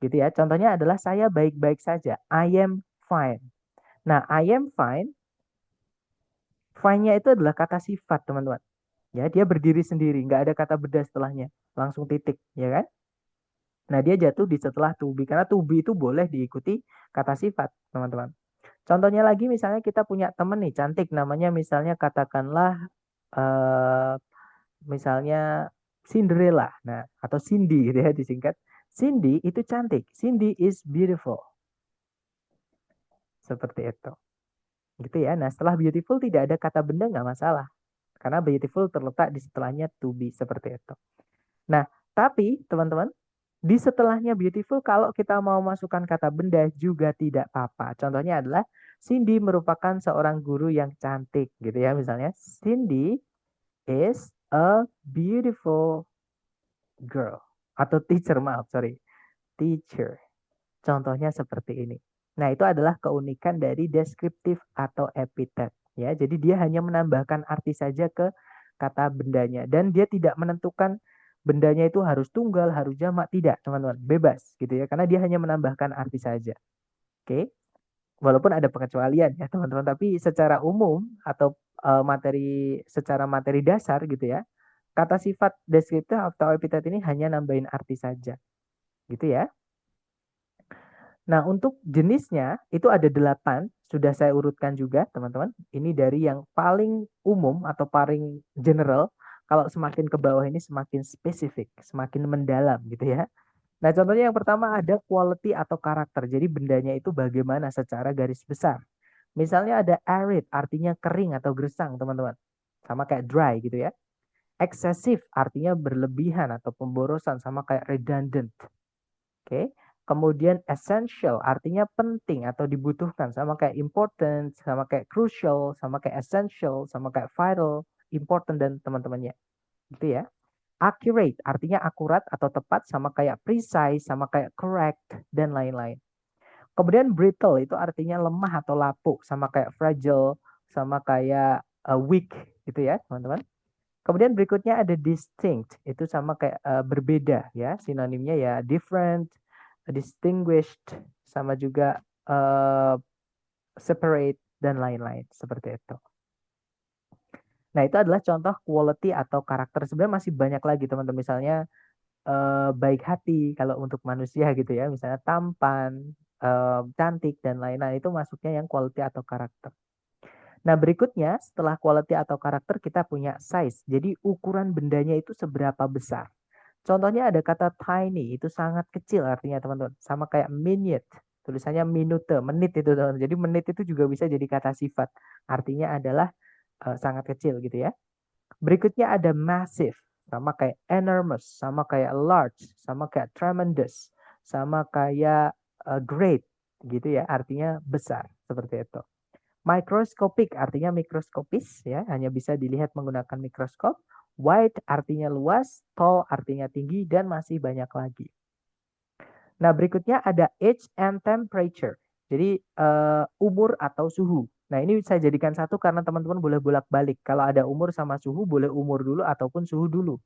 Gitu ya. Contohnya adalah saya baik-baik saja. I am fine. Nah, I am fine. Fine-nya itu adalah kata sifat, teman-teman. Ya, dia berdiri sendiri, nggak ada kata benda setelahnya, langsung titik, ya kan? Nah, dia jatuh di setelah to be karena to be itu boleh diikuti kata sifat, teman-teman. Contohnya lagi misalnya kita punya temen nih cantik, namanya misalnya katakanlah misalnya Cinderella, nah atau Cindy gitu ya disingkat. Cindy itu cantik, Cindy is beautiful, seperti itu, gitu ya. Nah, setelah beautiful tidak ada kata benda nggak masalah, karena beautiful terletak di setelahnya to be, seperti itu. Nah, tapi teman-teman, di setelahnya beautiful kalau kita mau masukkan kata benda juga tidak apa-apa. Contohnya adalah Cindy merupakan seorang guru yang cantik gitu ya. Misalnya Cindy is a beautiful girl. Atau teacher, maaf, sorry. Teacher. Contohnya seperti ini. Nah, itu adalah keunikan dari deskriptif atau epitet. Ya, jadi dia hanya menambahkan arti saja ke kata bendanya. Dan dia tidak menentukan bendanya itu harus tunggal, harus jamak. Tidak, teman-teman. Bebas gitu ya. Karena dia hanya menambahkan arti saja. Oke. Walaupun ada pengecualian ya, teman-teman. Tapi secara umum atau secara materi dasar gitu ya. Kata sifat deskriptif atau epitet ini hanya nambahin arti saja. Gitu ya. Nah, untuk jenisnya itu ada 8, sudah saya urutkan juga, teman-teman. Ini dari yang paling umum atau paling general. Kalau semakin ke bawah ini semakin spesifik, semakin mendalam gitu ya. Nah, contohnya yang pertama ada quality atau karakter. Jadi bendanya itu bagaimana secara garis besar. Misalnya ada arid, artinya kering atau gersang, teman-teman. Sama kayak dry gitu ya. Excessive, artinya berlebihan atau pemborosan, sama kayak redundant. Oke. Kemudian essential artinya penting atau dibutuhkan, sama kayak important, sama kayak crucial, sama kayak essential, sama kayak vital, important dan teman-temannya. Gitu ya. Accurate artinya akurat atau tepat, sama kayak precise, sama kayak correct dan lain-lain. Kemudian brittle itu artinya lemah atau lapuk, sama kayak fragile, sama kayak weak gitu ya, teman-teman. Kemudian berikutnya ada distinct, itu sama kayak berbeda ya, sinonimnya ya different, distinguished, sama juga separate dan lain-lain seperti itu. Nah, itu adalah contoh quality atau karakter. Sebenarnya masih banyak lagi teman-teman, misalnya baik hati kalau untuk manusia gitu ya, misalnya tampan, cantik dan lain-lain, itu masuknya yang quality atau karakter. Nah, berikutnya setelah quality atau karakter kita punya size. Jadi ukuran bendanya itu seberapa besar. Contohnya ada kata tiny, itu sangat kecil artinya teman-teman. Sama kayak minute, tulisannya minute, menit itu teman-teman. Jadi menit itu juga bisa jadi kata sifat. Artinya adalah sangat kecil gitu ya. Berikutnya ada massive, sama kayak enormous, sama kayak large, sama kayak tremendous, sama kayak great gitu ya. Artinya besar, seperti itu. Microscopic artinya mikroskopis ya, hanya bisa dilihat menggunakan mikroskop. Wide artinya luas, tall artinya tinggi, dan masih banyak lagi. Nah, berikutnya ada age and temperature. Jadi umur atau suhu. Nah, ini saya jadikan satu karena teman-teman boleh bolak-balik. Kalau ada umur sama suhu, boleh umur dulu ataupun suhu dulu.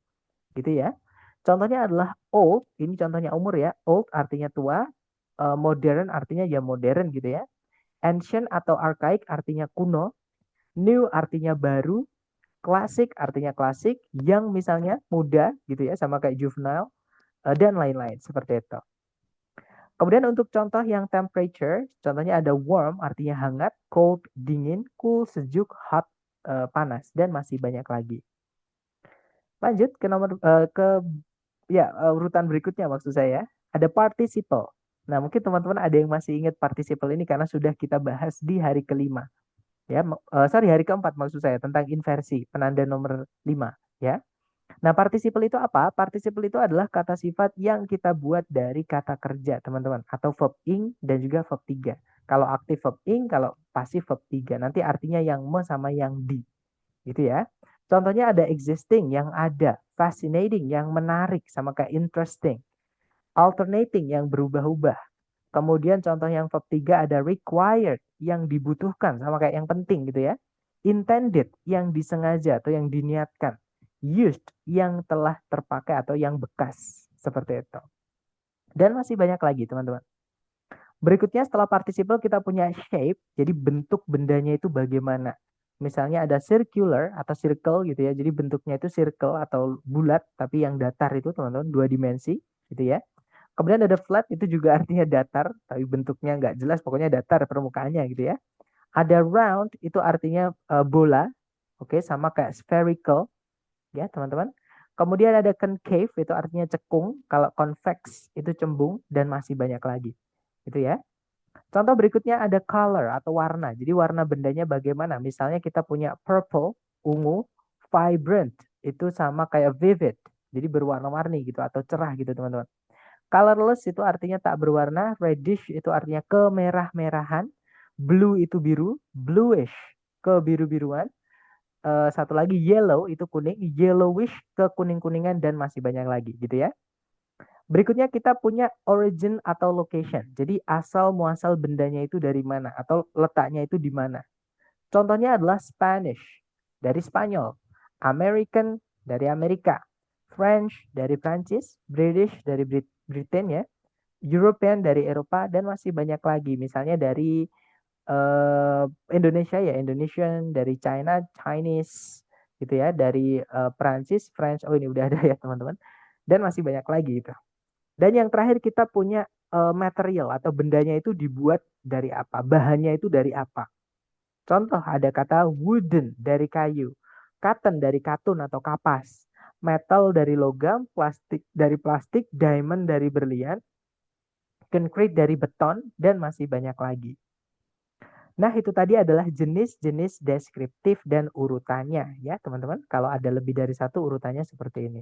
Gitu ya. Contohnya adalah old, ini contohnya umur ya. Old artinya tua, modern artinya ya modern gitu ya. Ancient atau archaic artinya kuno, new artinya baru, classic artinya klasik, young misalnya muda gitu ya, sama kayak juvenile, dan lain-lain seperti itu. Kemudian untuk contoh yang temperature, contohnya ada warm artinya hangat, cold dingin, cool sejuk, hot panas, dan masih banyak lagi. Lanjut ke nomor urutan berikutnya maksud saya, ada participle. Nah, mungkin teman-teman ada yang masih ingat participle ini karena sudah kita bahas di hari kelima. Ya, hari keempat maksud saya, tentang inversi, penanda nomor 5 ya. Nah, participle itu apa? Participle itu adalah kata sifat yang kita buat dari kata kerja, teman-teman, atau verb ing dan juga verb 3. Kalau aktif verb ing, kalau pasif verb 3. Nanti artinya yang me sama yang di. Gitu ya. Contohnya ada existing, yang ada. fascinating yang menarik sama kayak interesting. Alternating yang berubah-ubah. Kemudian contoh yang verb 3 ada required yang dibutuhkan sama kayak yang penting gitu ya. Intended yang disengaja atau yang diniatkan. Used yang telah terpakai atau yang bekas. Seperti itu. Dan masih banyak lagi teman-teman. Berikutnya setelah participle kita punya shape. Jadi bentuk bendanya itu bagaimana. Misalnya ada circular atau circle gitu ya. Jadi bentuknya itu circle atau bulat. Tapi yang datar itu teman-teman 2 dimensi gitu ya. Kemudian ada flat itu juga artinya datar. Tapi bentuknya nggak jelas. Pokoknya datar permukaannya gitu ya. Ada round itu artinya bola. Oke, sama kayak spherical. Ya teman-teman. Kemudian ada concave itu artinya cekung. Kalau convex itu cembung. Dan masih banyak lagi. Gitu ya. Contoh berikutnya ada color atau warna. Jadi warna bendanya bagaimana? Misalnya kita punya purple, ungu, vibrant, itu sama kayak vivid. Jadi berwarna-warni gitu atau cerah gitu teman-teman. Colorless itu artinya tak berwarna, reddish itu artinya kemerah-merahan, blue itu biru, bluish kebiru-biruan. Satu lagi yellow itu kuning, yellowish kekuning-kuningan dan masih banyak lagi gitu ya. Berikutnya kita punya origin atau location. Jadi asal muasal bendanya itu dari mana atau letaknya itu di mana. Contohnya adalah Spanish dari Spanyol, American dari Amerika, French dari Prancis, British dari Britain ya, European dari Eropa dan masih banyak lagi. Misalnya dari Indonesia ya, Indonesian dari China, Chinese gitu ya, dari Prancis, French. Oh ini udah ada ya teman-teman. Dan masih banyak lagi gitu. Dan yang terakhir kita punya material atau bendanya itu dibuat dari apa, bahannya itu dari apa. Contoh ada kata wooden dari kayu, cotton dari katun atau kapas, metal dari logam, plastik dari plastik, diamond dari berlian, concrete dari beton, dan masih banyak lagi. Nah itu tadi adalah jenis-jenis deskriptif dan urutannya ya teman-teman. Kalau ada lebih dari satu urutannya seperti ini.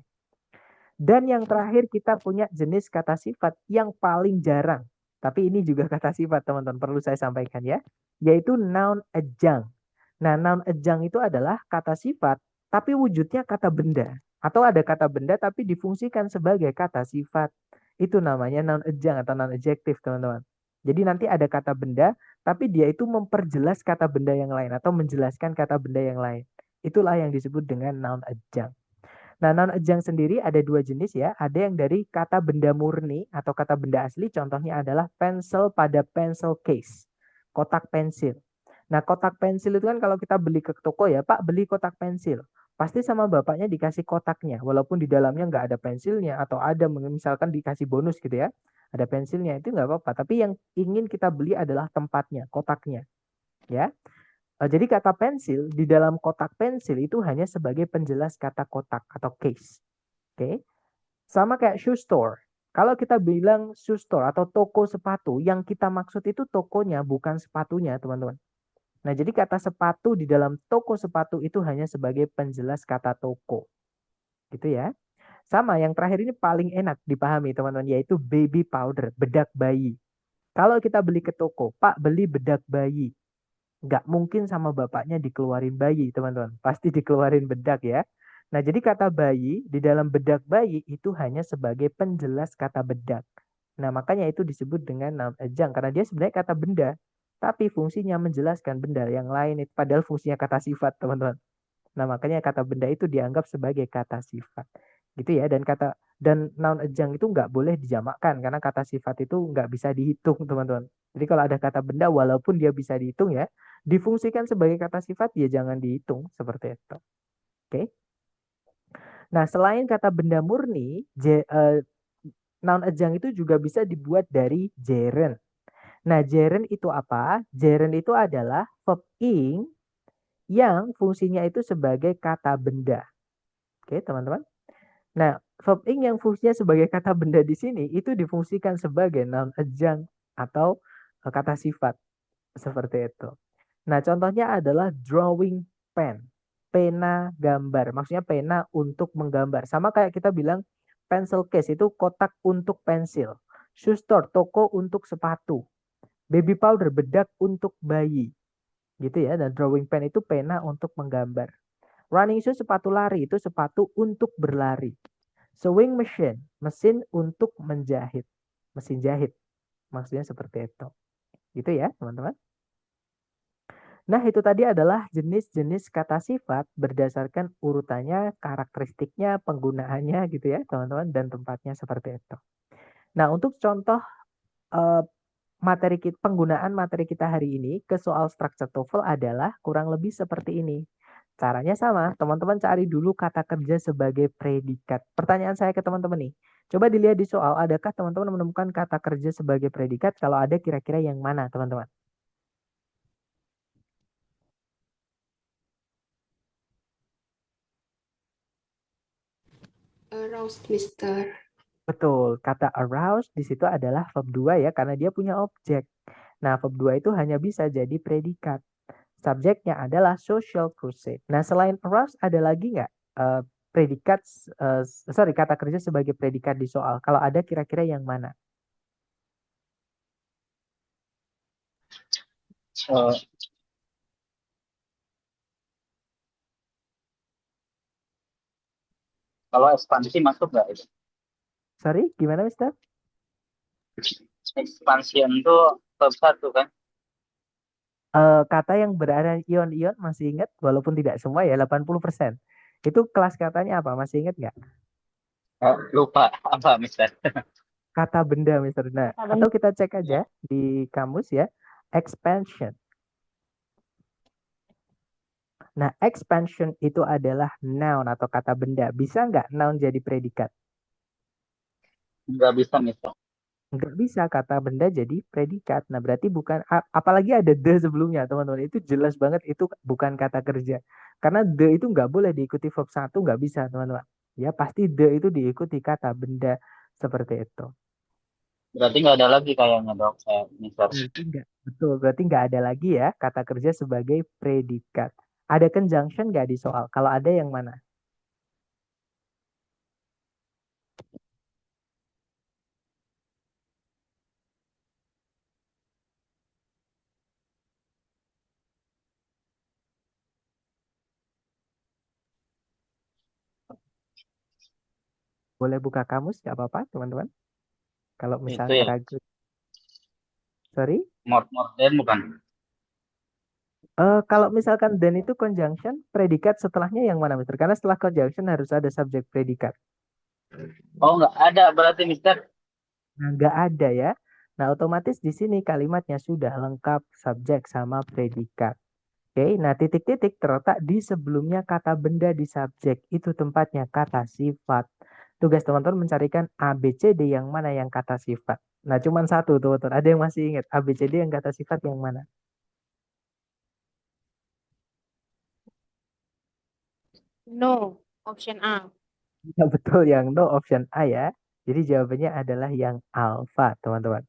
Dan yang terakhir kita punya jenis kata sifat yang paling jarang. Tapi ini juga kata sifat teman-teman, perlu saya sampaikan ya. Yaitu noun adjunct. Nah noun adjunct itu adalah kata sifat tapi wujudnya kata benda. Atau ada kata benda tapi difungsikan sebagai kata sifat. Itu namanya noun adjunct atau noun adjective teman-teman. Jadi nanti ada kata benda tapi dia itu memperjelas kata benda yang lain atau menjelaskan kata benda yang lain. Itulah yang disebut dengan noun adjunct. Nah, noun adjunct sendiri ada dua jenis ya. Ada yang dari kata benda murni atau kata benda asli. Contohnya adalah pencil pada pencil case. Kotak pensil. Nah, kotak pensil itu kan kalau kita beli ke toko ya, Pak beli kotak pensil. Pasti sama bapaknya dikasih kotaknya. Walaupun di dalamnya nggak ada pensilnya. Atau ada misalkan dikasih bonus gitu ya. Ada pensilnya itu nggak apa-apa. Tapi yang ingin kita beli adalah tempatnya, kotaknya. Ya. Jadi kata pensil di dalam kotak pensil itu hanya sebagai penjelas kata kotak atau case. Oke. Sama kayak shoe store. Kalau kita bilang shoe store atau toko sepatu, yang kita maksud itu tokonya bukan sepatunya, teman-teman. Nah, jadi kata sepatu di dalam toko sepatu itu hanya sebagai penjelas kata toko. Gitu ya. Sama yang terakhir ini paling enak dipahami, teman-teman, yaitu baby powder, bedak bayi. Kalau kita beli ke toko, Pak beli bedak bayi. Nggak mungkin sama bapaknya dikeluarin bayi, teman-teman. Pasti dikeluarin bedak ya. Nah, jadi kata bayi di dalam bedak bayi itu hanya sebagai penjelas kata bedak. Nah, makanya itu disebut dengan noun adjunct karena dia sebenarnya kata benda, tapi fungsinya menjelaskan benda yang lain. Padahal fungsinya kata sifat, teman-teman. Nah, makanya kata benda itu dianggap sebagai kata sifat. Gitu ya. Dan noun adjunct itu nggak boleh dijamakkan karena kata sifat itu nggak bisa dihitung, teman-teman. Jadi kalau ada kata benda walaupun dia bisa dihitung ya, difungsikan sebagai kata sifat ya jangan dihitung seperti itu. Oke. Nah, selain kata benda murni, noun adjunct itu juga bisa dibuat dari gerund. Nah, gerund itu apa? Gerund itu adalah verb ing yang fungsinya itu sebagai kata benda. Oke, teman-teman. Nah, verb ing yang fungsinya sebagai kata benda di sini itu difungsikan sebagai noun adjunct atau kata sifat seperti itu. Nah, contohnya adalah drawing pen, pena gambar. Maksudnya pena untuk menggambar. Sama kayak kita bilang pencil case itu kotak untuk pensil. Shoe store, toko untuk sepatu. Baby powder, bedak untuk bayi. Gitu ya. Dan drawing pen itu pena untuk menggambar. Running shoes sepatu lari, itu sepatu untuk berlari. Sewing machine, mesin untuk menjahit. Mesin jahit, maksudnya seperti itu. Gitu ya teman-teman. Nah itu tadi adalah jenis-jenis kata sifat berdasarkan urutannya, karakteristiknya, penggunaannya gitu ya teman-teman, dan tempatnya seperti itu. Nah untuk contoh penggunaan materi kita hari ini ke soal structure TOEFL adalah kurang lebih seperti ini. Caranya sama, teman-teman cari dulu kata kerja sebagai predikat. Pertanyaan saya ke teman-teman nih, coba dilihat di soal, adakah teman-teman menemukan kata kerja sebagai predikat? Kalau ada, kira-kira yang mana teman-teman? Aroused, Mister. Betul, kata arouse di situ adalah verb 2 ya, karena dia punya objek. Nah, verb 2 itu hanya bisa jadi predikat. Subjeknya adalah social crusade. Nah, selain arouse ada lagi nggak predikat, kata kerja sebagai predikat di soal? Kalau ada, kira-kira yang mana? Eh, kalau ekspansi masuk nggak itu? Sorry, gimana, Mister? Expansion itu verb 1 kan? Kata yang berada ion-ion masih ingat, walaupun tidak semua ya, 80%. Itu kelas katanya apa? Masih ingat nggak? Lupa apa Mister? Kata benda, Mister. Nah, atau kita cek aja di kamus ya, expansion. Nah, expansion itu adalah noun atau kata benda. Bisa nggak noun jadi predikat? Nggak bisa Mister. Nggak bisa kata benda jadi predikat. Nah, berarti bukan, apalagi ada the sebelumnya, teman-teman. Itu jelas banget itu bukan kata kerja. Karena the itu nggak boleh diikuti verb 1, nggak bisa, teman-teman. Ya, pasti the itu diikuti kata benda seperti itu. Berarti nggak ada lagi kayaknya dok, Mister. Berarti nggak, betul, berarti nggak ada lagi ya kata kerja sebagai predikat. Ada conjunction nggak di soal? Kalau ada, yang mana? Boleh buka kamus, nggak apa-apa, teman-teman. Kalau Itu misalnya ya, ragu. Sorry. more than bukan? Kalau misalkan dan itu conjunction, predikat setelahnya yang mana, Mister? Karena setelah conjunction harus ada subjek predikat. Oh nggak ada berarti Mister. Nah, nggak ada ya. Nah, otomatis di sini kalimatnya sudah lengkap subjek sama predikat. Oke, nah titik-titik terletak di sebelumnya kata benda di subjek. Itu tempatnya kata sifat. Tugas teman-teman mencarikan A, B, C, D yang mana yang kata sifat. Nah, cuman satu, teman-teman. Ada yang masih ingat A, B, C, D yang kata sifat yang mana? No, option A. Ya, betul, yang no, option A ya. Jadi jawabannya adalah yang alpha, teman-teman.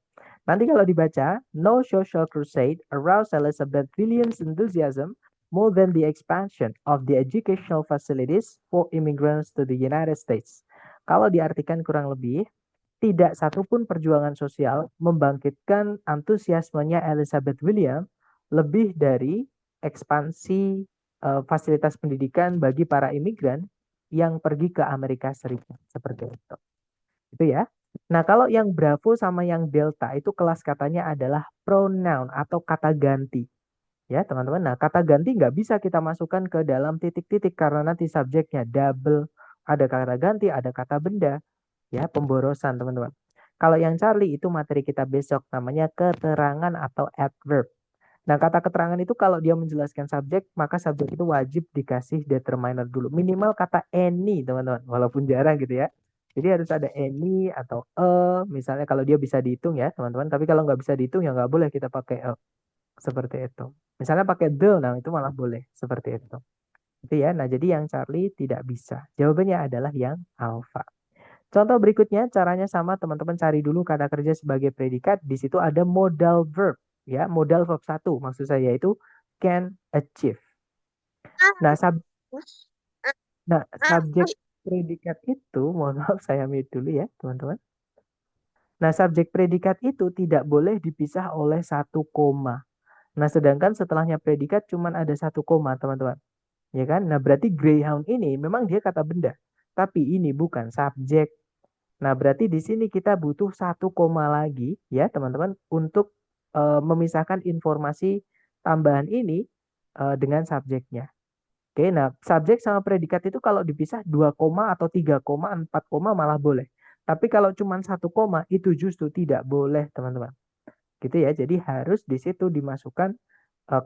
Nanti kalau dibaca, no social crusade aroused Elizabeth Williams' enthusiasm more than the expansion of the educational facilities for immigrants to the United States. Kalau diartikan kurang lebih, tidak satupun perjuangan sosial membangkitkan antusiasmenya Elizabeth Williams lebih dari ekspansi fasilitas pendidikan bagi para imigran yang pergi ke Amerika Serikat. Seperti itu. Itu ya. Nah, kalau yang Bravo sama yang Delta itu kelas katanya adalah pronoun atau kata ganti. Ya, teman-teman. Nah, kata ganti nggak bisa kita masukkan ke dalam titik-titik karena nanti subjeknya double. Ada kata ganti, ada kata benda. Ya, pemborosan, teman-teman. Kalau yang Charlie itu materi kita besok, namanya keterangan atau adverb. Nah, kata keterangan itu kalau dia menjelaskan subjek, maka subjek itu wajib dikasih determiner dulu. Minimal kata any, teman-teman. Walaupun jarang gitu ya. Jadi harus ada any atau misalnya kalau dia bisa dihitung ya, teman-teman. Tapi kalau nggak bisa dihitung, ya nggak boleh kita pakai seperti itu. Misalnya pakai the, nah itu malah boleh. Seperti itu. Itu ya. Nah, jadi yang Charlie tidak bisa. Jawabannya adalah yang alpha. Contoh berikutnya, caranya sama, teman-teman cari dulu kata kerja sebagai predikat. Di situ ada modal verb. Ya, modal verb 1 maksud saya yaitu can achieve. Nah, subjek predikat itu, mohon maaf saya mute dulu ya, teman-teman. Nah, subjek predikat itu tidak boleh dipisah oleh satu koma. Nah, sedangkan setelahnya predikat cuma ada satu koma, teman-teman. Ya kan? Nah, berarti greyhound ini memang dia kata benda, tapi ini bukan subjek. Nah, berarti di sini kita butuh 1 koma lagi ya, teman-teman, untuk memisahkan informasi tambahan ini dengan subjeknya. Oke, nah subjek sama predikat itu kalau dipisah 2 koma atau 3 koma, 4 koma malah boleh. Tapi kalau cuma 1 koma itu justru tidak boleh, teman-teman. Gitu ya. Jadi harus di situ dimasukkan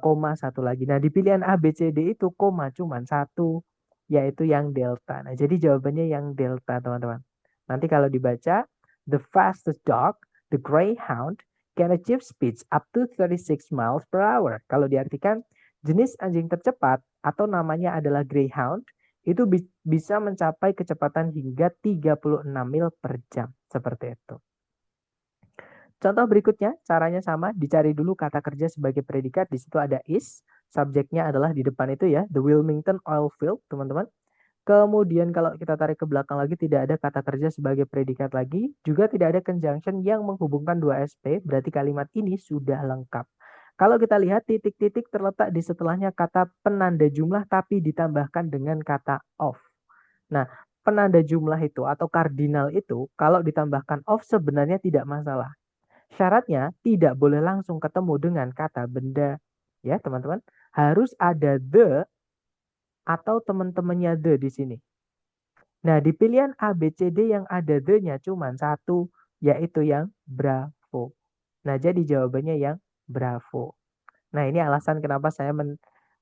koma satu lagi. Nah, di pilihan A, B, C, D itu koma cuma satu, yaitu yang delta. Nah, jadi jawabannya yang delta, teman-teman. Nanti kalau dibaca, the fastest dog, the greyhound, can achieve speeds up to 36 miles per hour. Kalau diartikan, jenis anjing tercepat atau namanya adalah greyhound, itu bisa mencapai kecepatan hingga 36 mil per jam. Seperti itu. Contoh berikutnya, caranya sama, dicari dulu kata kerja sebagai predikat, di situ ada is, subjeknya adalah di depan itu ya, the Wilmington Oil Field, teman-teman. Kemudian kalau kita tarik ke belakang lagi, tidak ada kata kerja sebagai predikat lagi, juga tidak ada conjunction yang menghubungkan dua SP, berarti kalimat ini sudah lengkap. Kalau kita lihat titik-titik terletak di setelahnya kata penanda jumlah tapi ditambahkan dengan kata of. Nah, penanda jumlah itu atau kardinal itu kalau ditambahkan of sebenarnya tidak masalah. Syaratnya tidak boleh langsung ketemu dengan kata benda. Ya, teman-teman. Harus ada the atau teman-temannya the di sini. Nah, di pilihan A, B, C, D yang ada the-nya cuma satu, yaitu yang bravo. Nah, jadi jawabannya yang bravo. Nah, ini alasan kenapa saya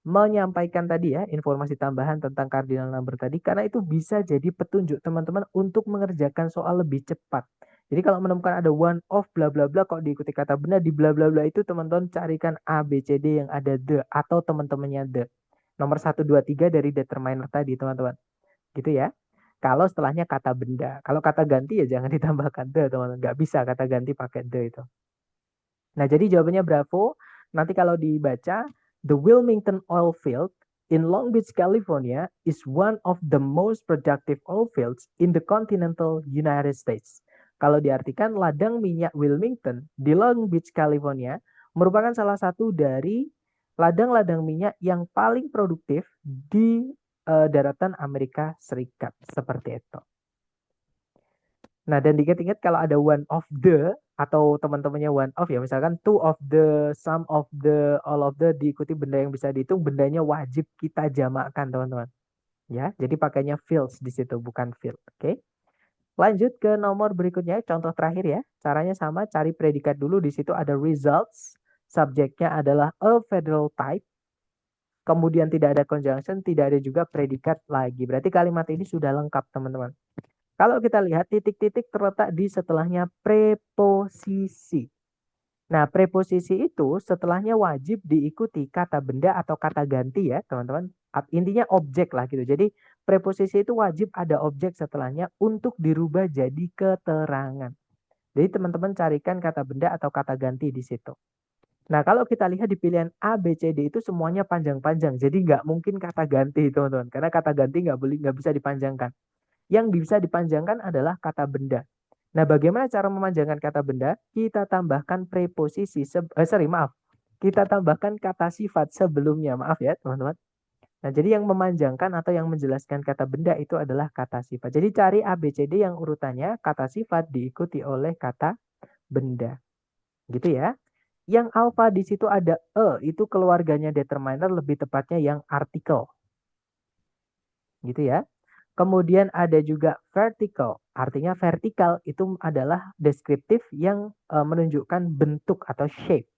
menyampaikan tadi ya, informasi tambahan tentang cardinal number tadi, karena itu bisa jadi petunjuk teman-teman untuk mengerjakan soal lebih cepat. Jadi kalau menemukan ada one of bla bla bla kok diikuti kata benda di bla bla bla itu teman-teman carikan A, B, C, D yang ada the atau teman-temannya the. Nomor 1, 2, 3 dari determiner tadi teman-teman. Gitu ya. Kalau setelahnya kata benda. Kalau kata ganti ya jangan ditambahkan the teman-teman. Nggak bisa kata ganti pakai the itu. Nah jadi jawabannya bravo. Nanti kalau dibaca, the Wilmington Oil Field in Long Beach, California is one of the most productive oil fields in the continental United States. Kalau diartikan ladang minyak Wilmington di Long Beach, California merupakan salah satu dari ladang-ladang minyak yang paling produktif di daratan Amerika Serikat. Seperti itu. Nah, dan diingat-ingat kalau ada one of the atau teman-temannya one of ya, misalkan two of the, some of the, all of the diikuti benda yang bisa dihitung, bendanya wajib kita jamakkan, teman-teman. Ya, jadi pakainya fields di situ, bukan field. Oke. Lanjut ke nomor berikutnya, contoh terakhir ya. Caranya sama, cari predikat dulu. Di situ ada results. Subjeknya adalah a federal type. Kemudian tidak ada conjunction, tidak ada juga predikat lagi. Berarti kalimat ini sudah lengkap, teman-teman. Kalau kita lihat titik-titik terletak di setelahnya preposisi. Nah, preposisi itu setelahnya wajib diikuti kata benda atau kata ganti ya, teman-teman. Intinya objek lah gitu. Jadi preposisi itu wajib ada objek setelahnya untuk dirubah jadi keterangan. Jadi teman-teman carikan kata benda atau kata ganti di situ. Nah, kalau kita lihat di pilihan A, B, C, D itu semuanya panjang-panjang. Jadi nggak mungkin kata ganti, teman-teman. Karena kata ganti nggak bisa dipanjangkan. Yang bisa dipanjangkan adalah kata benda. Nah, bagaimana cara memanjangkan kata benda? Kita tambahkan preposisi, kita tambahkan kata sifat sebelumnya. Maaf ya, teman-teman. Nah, jadi yang memanjangkan atau yang menjelaskan kata benda itu adalah kata sifat. Jadi cari A, B, C, D yang urutannya kata sifat diikuti oleh kata benda. Gitu ya. Yang alfa di situ ada itu keluarganya determiner, lebih tepatnya yang artikel. Gitu ya. Kemudian ada juga vertical. Artinya vertikal itu adalah deskriptif yang menunjukkan bentuk atau shape.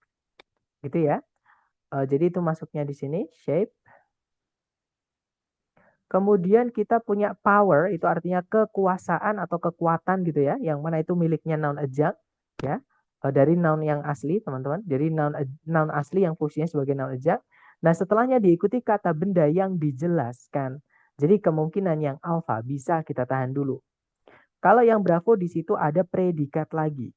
Gitu ya. Jadi itu masuknya di sini, shape. Kemudian kita punya power, itu artinya kekuasaan atau kekuatan gitu ya, yang mana itu miliknya noun adjunct ya, dari noun yang asli teman-teman. Jadi noun asli yang fungsinya sebagai noun adjunct. Nah setelahnya diikuti kata benda yang dijelaskan. Jadi kemungkinan yang alfa bisa kita tahan dulu. Kalau yang bravo di situ ada predikat lagi.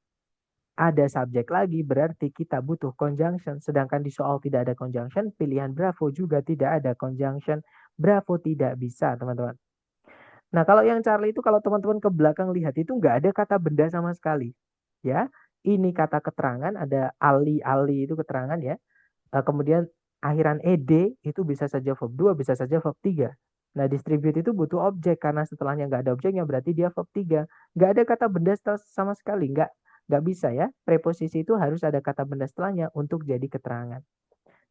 Ada subjek lagi, berarti kita butuh conjunction. Sedangkan di soal tidak ada conjunction, pilihan bravo juga tidak ada conjunction. Bravo tidak bisa, teman-teman. Nah, kalau yang Charlie itu kalau teman-teman ke belakang lihat itu nggak ada kata benda sama sekali. Ya, ini kata keterangan, ada ali itu keterangan ya. Kemudian akhiran ed itu bisa saja verb 2, bisa saja verb 3. Nah, distribute itu butuh objek karena setelahnya nggak ada objeknya berarti dia verb 3. Nggak ada kata benda sama sekali, nggak bisa ya. Preposisi itu harus ada kata benda setelahnya untuk jadi keterangan.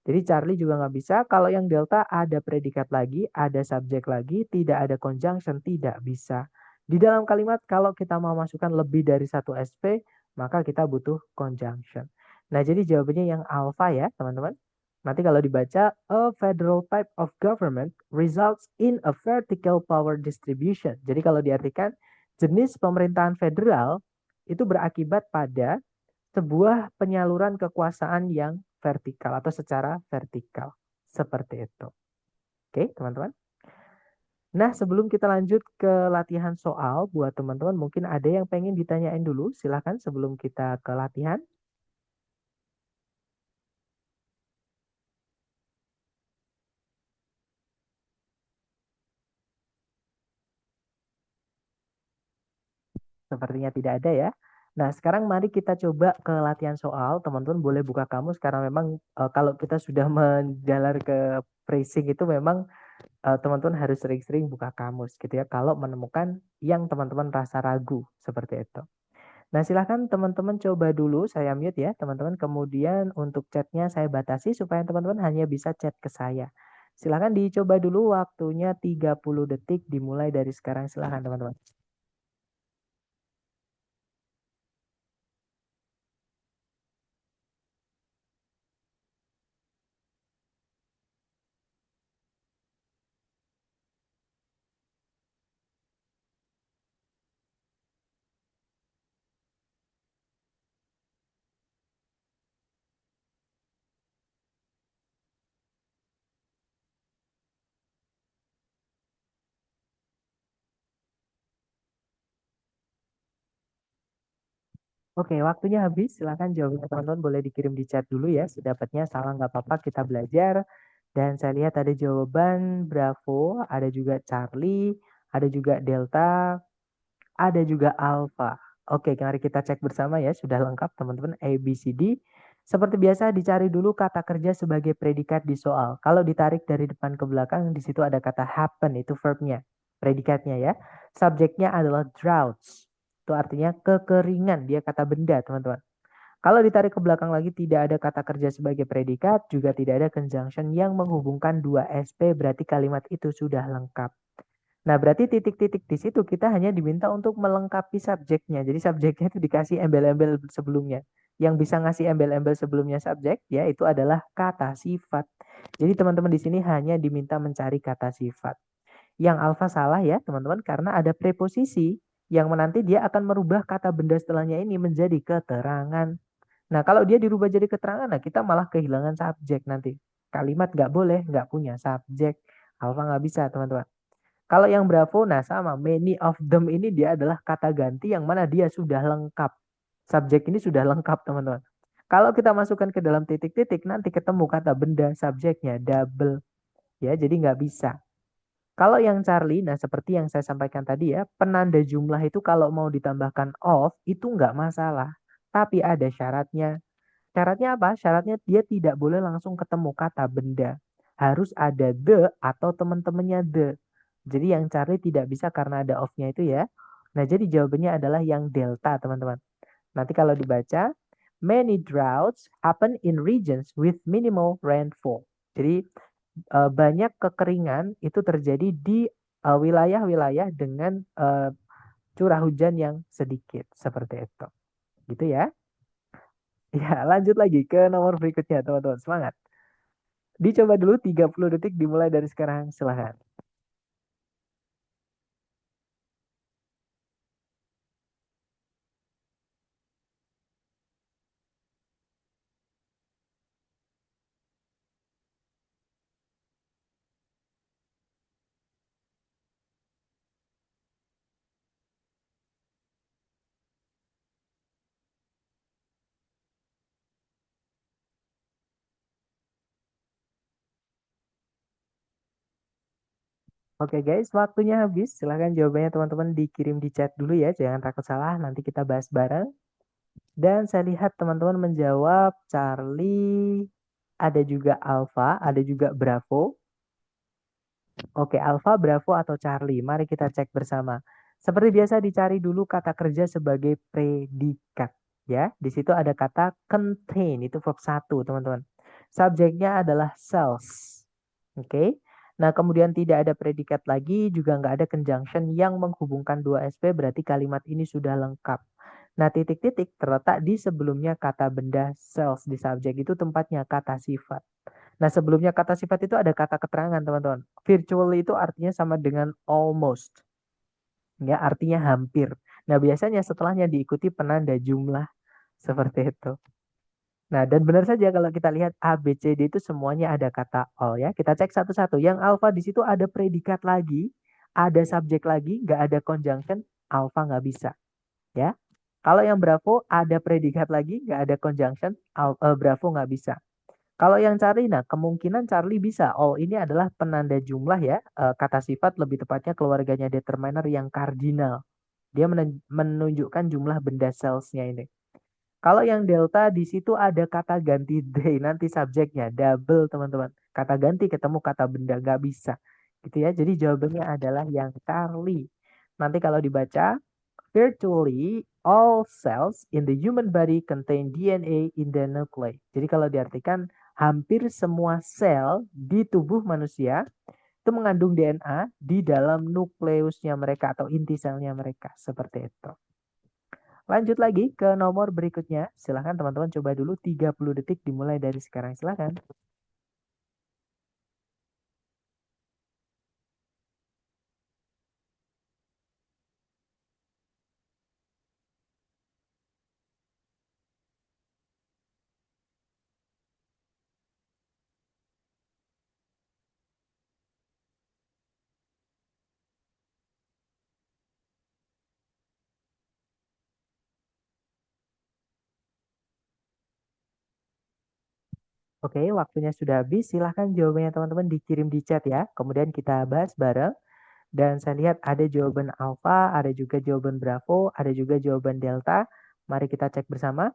Jadi Charlie juga nggak bisa. Kalau yang delta ada predikat lagi, ada subjek lagi, tidak ada conjunction, tidak bisa. Di dalam kalimat kalau kita mau masukkan lebih dari satu SP, maka kita butuh conjunction. Nah, jadi jawabannya yang alpha ya, teman-teman. Nanti kalau dibaca, a federal type of government results in a vertical power distribution. Jadi kalau diartikan, jenis pemerintahan federal itu berakibat pada sebuah penyaluran kekuasaan yang vertikal atau secara vertikal. Seperti itu. Oke, teman-teman. Nah, sebelum kita lanjut ke latihan soal, buat teman-teman mungkin ada yang pengen ditanyain dulu. Silahkan sebelum kita ke latihan. Sepertinya tidak ada ya. Nah, sekarang mari kita coba ke latihan soal. Teman-teman boleh buka kamus karena memang kalau kita sudah menjalar ke phrasing itu memang teman-teman harus sering-sering buka kamus gitu ya. Kalau menemukan yang teman-teman rasa ragu seperti itu. Nah, silahkan teman-teman coba dulu saya mute ya teman-teman. Kemudian untuk chatnya saya batasi supaya teman-teman hanya bisa chat ke saya. Silahkan dicoba dulu waktunya 30 detik dimulai dari sekarang. Silahkan teman-teman. Oke, waktunya habis. Silahkan jawabannya teman-teman boleh dikirim di chat dulu ya. Sedapatnya salah nggak apa-apa, kita belajar. Dan saya lihat ada jawaban Bravo, ada juga Charlie, ada juga Delta, ada juga Alpha. Oke, mari kita cek bersama ya. Sudah lengkap teman-teman A, B, C, D. Seperti biasa dicari dulu kata kerja sebagai predikat di soal. Kalau ditarik dari depan ke belakang, di situ ada kata happen, itu verbnya, predikatnya ya. Subjeknya adalah droughts. Itu artinya kekeringan, dia kata benda teman-teman. Kalau ditarik ke belakang lagi tidak ada kata kerja sebagai predikat, juga tidak ada conjunction yang menghubungkan dua SP, berarti kalimat itu sudah lengkap. Nah, berarti titik-titik di situ kita hanya diminta untuk melengkapi subjeknya. Jadi subjeknya itu dikasih embel-embel sebelumnya. Yang bisa ngasih embel-embel sebelumnya subjek, ya itu adalah kata sifat. Jadi teman-teman di sini hanya diminta mencari kata sifat. Yang alfa salah ya teman-teman, karena ada preposisi yang menanti dia akan merubah kata benda setelahnya ini menjadi keterangan. Nah, kalau dia dirubah jadi keterangan, nah kita malah kehilangan subjek nanti. Kalimat nggak boleh, nggak punya subjek. Alfa nggak bisa teman-teman. Kalau yang Bravo, nah sama. Many of them ini dia adalah kata ganti yang mana dia sudah lengkap. Subjek ini sudah lengkap, teman-teman. Kalau kita masukkan ke dalam titik-titik, nanti ketemu kata benda subjeknya double. Ya, jadi nggak bisa. Kalau yang Charlie, nah seperti yang saya sampaikan tadi ya, penanda jumlah itu kalau mau ditambahkan of, itu nggak masalah. Tapi ada syaratnya. Syaratnya apa? Syaratnya dia tidak boleh langsung ketemu kata benda. Harus ada the atau teman-temannya the. Jadi yang Charlie tidak bisa karena ada of-nya itu ya. Nah, jadi jawabannya adalah yang delta, teman-teman. Nanti kalau dibaca, many droughts happen in regions with minimal rainfall. Jadi banyak kekeringan itu terjadi di wilayah-wilayah dengan curah hujan yang sedikit seperti itu. Gitu ya. Ya, lanjut lagi ke nomor berikutnya, teman-teman. Semangat. Dicoba dulu 30 detik dimulai dari sekarang. Silahkan. Oke guys, waktunya habis. Silahkan jawabannya teman-teman dikirim di chat dulu ya. Jangan takut salah, nanti kita bahas bareng. Dan saya lihat teman-teman menjawab Charlie ada juga Alpha, ada juga Bravo. Oke, Alpha, Bravo, atau Charlie. Mari kita cek bersama. Seperti biasa dicari dulu kata kerja sebagai predikat. Ya, di situ ada kata contain, itu verb 1, teman-teman. Subjeknya adalah cells. Oke. Nah, kemudian tidak ada predikat lagi, juga nggak ada conjunction yang menghubungkan dua SP, berarti kalimat ini sudah lengkap. Nah, titik-titik terletak di sebelumnya kata benda cells. Di subjek itu tempatnya kata sifat. Nah, sebelumnya kata sifat itu ada kata keterangan, teman-teman. Virtually itu artinya sama dengan almost. Ya, artinya hampir. Nah, biasanya setelahnya diikuti penanda jumlah seperti itu. Nah, dan benar saja kalau kita lihat A, B, C, D itu semuanya ada kata all ya. Kita cek satu-satu. Yang alpha di situ ada predikat lagi, ada subjek lagi, nggak ada conjunction, alpha nggak bisa. Ya. Kalau yang bravo ada predikat lagi, nggak ada conjunction, bravo nggak bisa. Kalau yang Charlie, nah kemungkinan Charlie bisa. All ini adalah penanda jumlah ya. Kata sifat lebih tepatnya keluarganya determiner yang kardinal. Dia menunjukkan jumlah benda cells-nya ini. Kalau yang delta di situ ada kata ganti they, nanti subjeknya double teman-teman. Kata ganti ketemu kata benda nggak bisa. Gitu ya. Jadi jawabannya adalah yang Charlie. Nanti kalau dibaca, virtually all cells in the human body contain DNA in the nuclei. Jadi kalau diartikan hampir semua sel di tubuh manusia itu mengandung DNA di dalam nukleusnya mereka atau inti selnya mereka. Seperti itu. Lanjut lagi ke nomor berikutnya. Silahkan teman-teman coba dulu 30 detik dimulai dari sekarang. Silahkan. Oke, waktunya sudah habis. Silahkan jawabannya teman-teman dikirim di chat ya. Kemudian kita bahas bareng. Dan saya lihat ada jawaban alpha, ada juga jawaban bravo, ada juga jawaban delta. Mari kita cek bersama.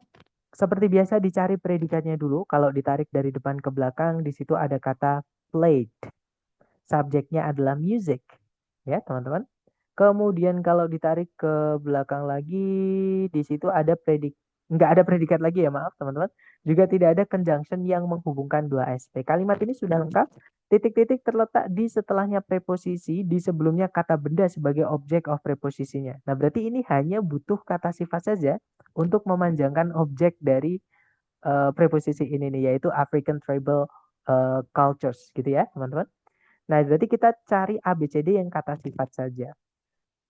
Seperti biasa dicari predikatnya dulu. Kalau ditarik dari depan ke belakang, di situ ada kata played. Subjeknya adalah music. Ya, teman-teman. Kemudian kalau ditarik ke belakang lagi, di situ ada nggak ada predikat lagi ya, maaf teman-teman. Juga tidak ada conjunction yang menghubungkan dua SP. Kalimat ini sudah lengkap. Titik-titik terletak di setelahnya preposisi, di sebelumnya kata benda sebagai objek of preposisinya. Nah, berarti ini hanya butuh kata sifat saja untuk memanjangkan objek dari preposisi ini nih, yaitu African tribal cultures gitu ya, teman-teman. Nah, berarti kita cari ABCD yang kata sifat saja.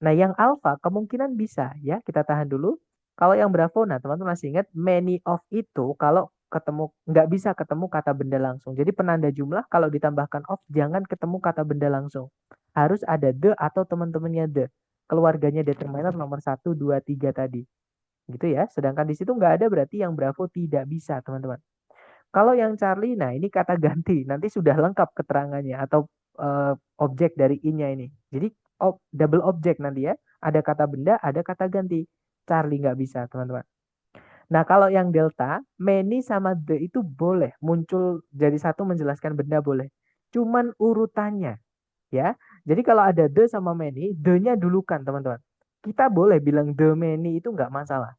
Nah, yang alpha kemungkinan bisa ya. Kita tahan dulu. Kalau yang bravo, nah teman-teman masih ingat many of itu kalau ketemu nggak bisa ketemu kata benda langsung. Jadi penanda jumlah kalau ditambahkan of jangan ketemu kata benda langsung. Harus ada the atau teman-temannya the. Keluarganya determiner nomor 1, 2, 3 tadi. Gitu ya. Sedangkan di situ nggak ada berarti yang bravo tidak bisa teman-teman. Kalau yang Charlie, nah ini kata ganti. Nanti sudah lengkap keterangannya atau objek dari I-nya ini. Jadi double objek nanti ya. Ada kata benda, ada kata ganti. Charlie nggak bisa, teman-teman. Nah, kalau yang delta, many sama the itu boleh. Muncul jadi satu menjelaskan benda boleh. Cuman urutannya, ya. Jadi kalau ada the sama many, the-nya dulukan, teman-teman. Kita boleh bilang the many itu nggak masalah.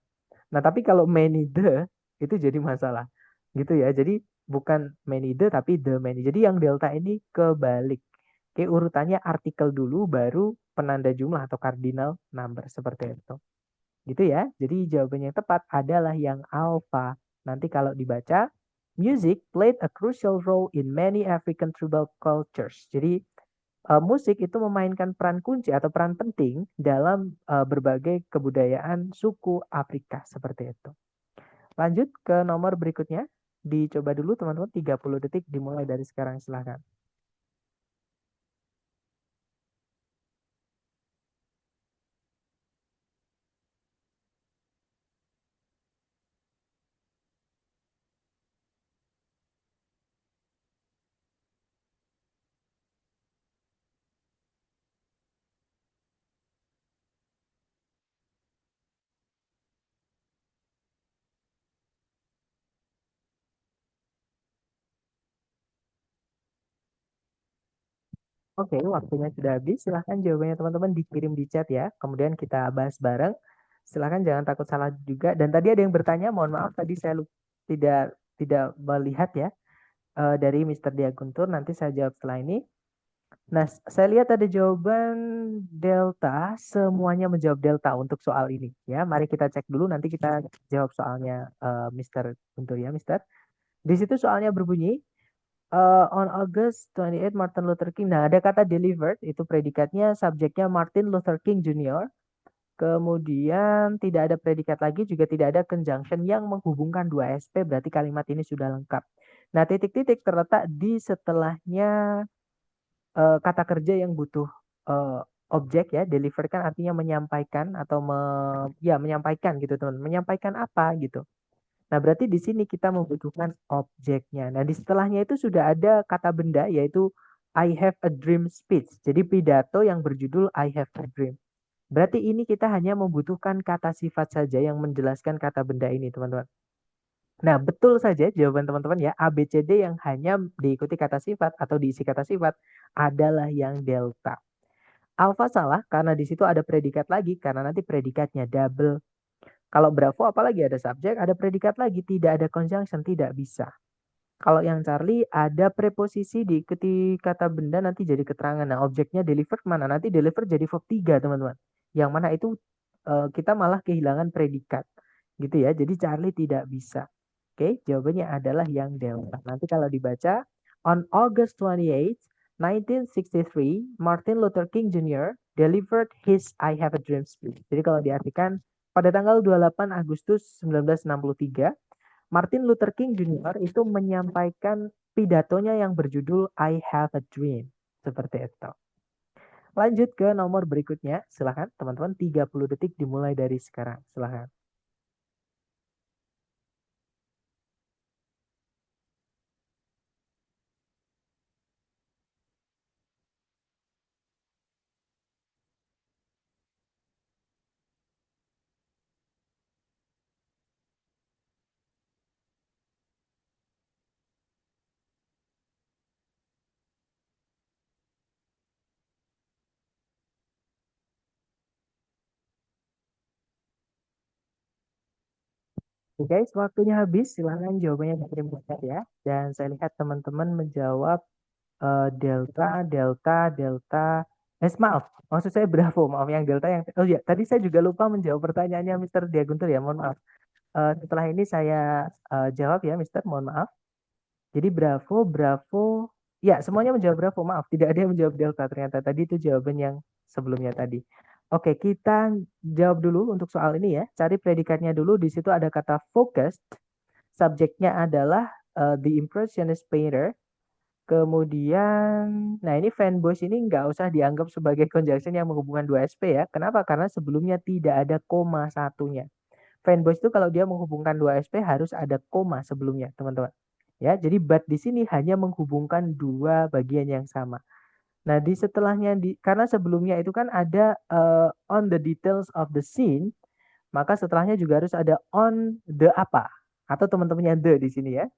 Nah, tapi kalau many the itu jadi masalah. Gitu ya. Jadi bukan many the tapi the many. Jadi yang delta ini kebalik. Oke, urutannya artikel dulu baru penanda jumlah atau cardinal number seperti itu. Gitu ya. Jadi jawabannya yang tepat adalah yang alpha. Nanti kalau dibaca, music played a crucial role in many African tribal cultures. Jadi musik itu memainkan peran kunci atau peran penting dalam berbagai kebudayaan suku Afrika seperti itu. Lanjut ke nomor berikutnya. Dicoba dulu teman-teman 30 detik dimulai dari sekarang silahkan. Oke, waktunya sudah habis. Silahkan jawabannya teman-teman dikirim di chat ya. Kemudian kita bahas bareng. Silahkan jangan takut salah juga. Dan tadi ada yang bertanya, mohon maaf tadi saya tidak melihat ya dari Mr. Diaguntur. Nanti saya jawab setelah ini. Nah, saya lihat ada jawaban delta. Semuanya menjawab delta untuk soal ini ya. Mari kita cek dulu. Nanti kita jawab soalnya Mr. Guntur ya, Mr. Di situ soalnya berbunyi. On August 28, Martin Luther King. Nah, ada kata delivered, itu predikatnya, subjeknya Martin Luther King Jr. Kemudian tidak ada predikat lagi, juga tidak ada conjunction yang menghubungkan dua SP, berarti kalimat ini sudah lengkap. Nah, titik-titik terletak di setelahnya kata kerja yang butuh objek ya. Deliver kan artinya menyampaikan atau menyampaikan gitu teman. Menyampaikan apa gitu. Nah, berarti di sini kita membutuhkan objeknya. Nah, di setelahnya itu sudah ada kata benda yaitu I have a dream speech. Jadi pidato yang berjudul I have a dream. Berarti ini kita hanya membutuhkan kata sifat saja yang menjelaskan kata benda ini, teman-teman. Nah, betul saja jawaban teman-teman ya. A, B, C, D yang hanya diikuti kata sifat atau diisi kata sifat adalah yang delta. Alfa salah karena di situ ada predikat lagi karena nanti predikatnya double. Kalau Bravo apalagi ada subjek, ada predikat lagi, tidak ada conjunction, tidak bisa. Kalau yang Charlie ada preposisi diikuti kata benda nanti jadi keterangan. Nah, objeknya delivered mana? Nanti deliver jadi verb 3, teman-teman. Yang mana itu kita malah kehilangan predikat. Gitu ya. Jadi Charlie tidak bisa. Oke, jawabannya adalah yang delta. Nanti kalau dibaca, on August 28, 1963, Martin Luther King Jr. delivered his I Have a Dream speech. Jadi kalau diartikan pada tanggal 28 Agustus 1963, Martin Luther King Jr. itu menyampaikan pidatonya yang berjudul I Have a Dream. Seperti itu. Lanjut ke nomor berikutnya. Silahkan teman-teman, 30 detik dimulai dari sekarang. Silahkan. Oke guys, waktunya habis. Silahkan jawabannya dikirim ke chat ya. Dan saya lihat teman-teman menjawab delta, delta, delta. Maaf, maksud saya Bravo. Maaf yang delta yang. Oh ya, tadi saya juga lupa menjawab pertanyaannya Mr. Diaguntur ya. Mohon maaf. Setelah ini saya jawab ya, Mr. Mohon maaf. Jadi Bravo, Bravo. Ya, semuanya menjawab Bravo. Maaf, tidak ada yang menjawab delta. Ternyata tadi itu jawaban yang sebelumnya tadi. Oke, kita jawab dulu untuk soal ini ya. Cari predikatnya dulu. Di situ ada kata focused. Subjeknya adalah the impressionist painter. Kemudian, nah ini fanboys ini nggak usah dianggap sebagai conjunction yang menghubungkan dua SP ya. Kenapa? Karena sebelumnya tidak ada koma satunya. Fanboys itu kalau dia menghubungkan dua SP harus ada koma sebelumnya, teman-teman. Ya, jadi but di sini hanya menghubungkan dua bagian yang sama. Nah, di setelahnya karena sebelumnya itu kan ada on the details of the scene, maka setelahnya juga harus ada on the apa atau teman-temannya the di sini ya.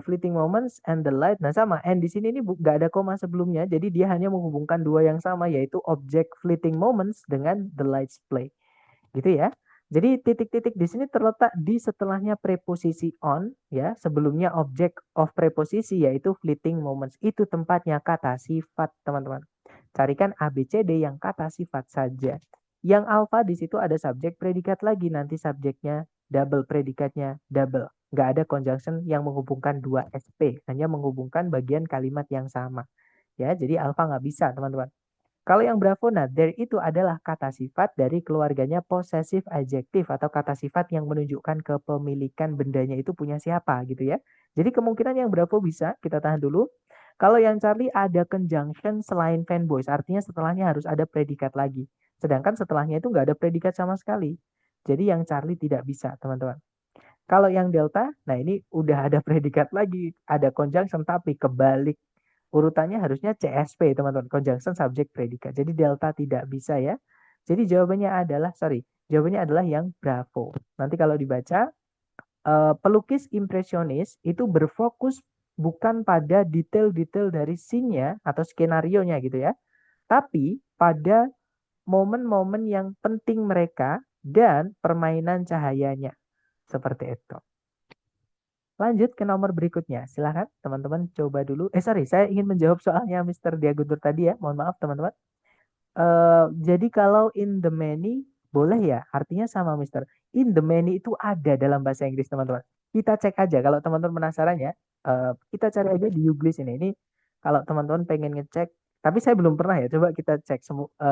Fleeting moments and the light. Nah, sama and di sini ini nggak ada koma sebelumnya, jadi dia hanya menghubungkan dua yang sama yaitu objek fleeting moments dengan the lights play. Gitu ya. Jadi titik-titik di sini terletak di setelahnya preposisi on ya, sebelumnya object of preposisi yaitu fleeting moments. Itu tempatnya kata sifat, teman-teman. Carikan ABCD yang kata sifat saja. Yang alfa di situ ada subjek predikat lagi, nanti subjeknya double, predikatnya double. Nggak ada conjunction yang menghubungkan dua SP, hanya menghubungkan bagian kalimat yang sama. Ya, jadi alfa nggak bisa, teman-teman. Kalau yang Bravo, nah there itu adalah kata sifat dari keluarganya possessive adjective atau kata sifat yang menunjukkan kepemilikan bendanya itu punya siapa gitu ya. Jadi kemungkinan yang Bravo bisa, kita tahan dulu. Kalau yang Charlie ada conjunction selain fanboys, artinya setelahnya harus ada predikat lagi. Sedangkan setelahnya itu nggak ada predikat sama sekali. Jadi yang Charlie tidak bisa, teman-teman. Kalau yang Delta, nah ini udah ada predikat lagi, ada conjunction tapi kebalik. Urutannya harusnya CSP, teman-teman. Conjunction subject predikat. Jadi delta tidak bisa ya. Jadi jawabannya adalah yang Bravo. Nanti kalau dibaca pelukis impresionis itu berfokus bukan pada detail-detail dari scene-nya atau skenario-nya gitu ya, tapi pada momen-momen yang penting mereka dan permainan cahayanya. Seperti itu. Lanjut ke nomor berikutnya. Silahkan teman-teman coba dulu. Sorry, saya ingin menjawab soalnya Mr. Diaguntur tadi ya. Mohon maaf teman-teman. Jadi kalau in the many boleh ya? Artinya sama Mister. In the many itu ada dalam bahasa Inggris teman-teman. Kita cek aja kalau teman-teman penasaran ya. Kita cari aja di Youglist ini. Ini kalau teman-teman pengen ngecek. Tapi saya belum pernah ya. Coba kita cek.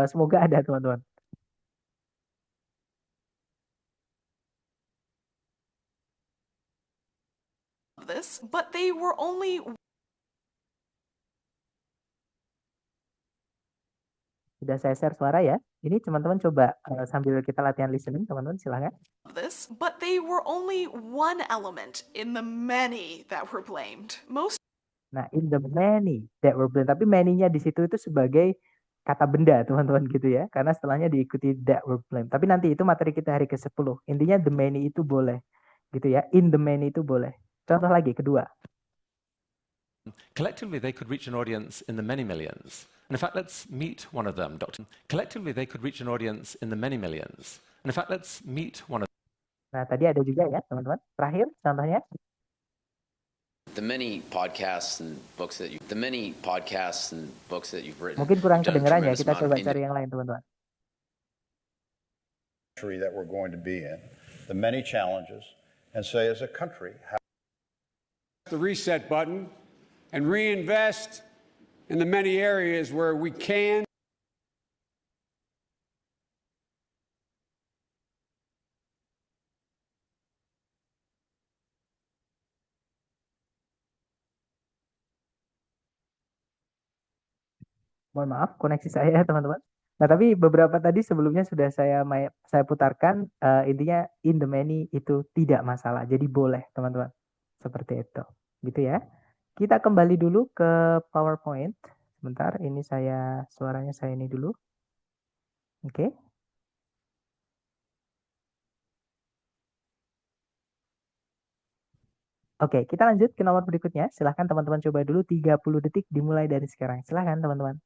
Semoga ada teman-teman. This, but they were only. Sudah saya share suara ya. Ini teman-teman coba sambil kita latihan listening, teman-teman silahkan. This, but they were only one element in the many that were blamed. Nah, in the many that were blamed. Tapi many-nya di situ itu sebagai kata benda, teman-teman gitu ya. Karena setelahnya diikuti that were blamed. Tapi nanti itu materi kita hari ke-10. Intinya the many itu boleh. Gitu ya. In the many itu boleh. Contoh lagi, kedua. Collectively, they could reach an audience in the many millions. And in fact, let's meet one of them, Dr. Collectively, they could reach an audience in the many millions. And in fact, let's meet one of them. Nah, tadi ada juga ya, teman-teman. Terakhir, contohnya. The many podcasts and books that you've written. Mungkin kurang kedengeran ya, kita coba cari yang lain, teman-teman. That we're going to be in, the many challenges, and say as a country, how the reset button and reinvest in the many areas where we can. Mohon maaf, koneksi saya teman-teman. Nah, tapi beberapa tadi sebelumnya sudah saya putarkan. Intinya in the many itu tidak masalah. Jadi boleh teman-teman. Seperti itu. Gitu ya. Kita kembali dulu ke PowerPoint. Sebentar, ini suaranya saya ini dulu. Oke. Oke, kita lanjut ke nomor berikutnya. Silahkan teman-teman coba dulu 30 detik dimulai dari sekarang. Silahkan teman-teman.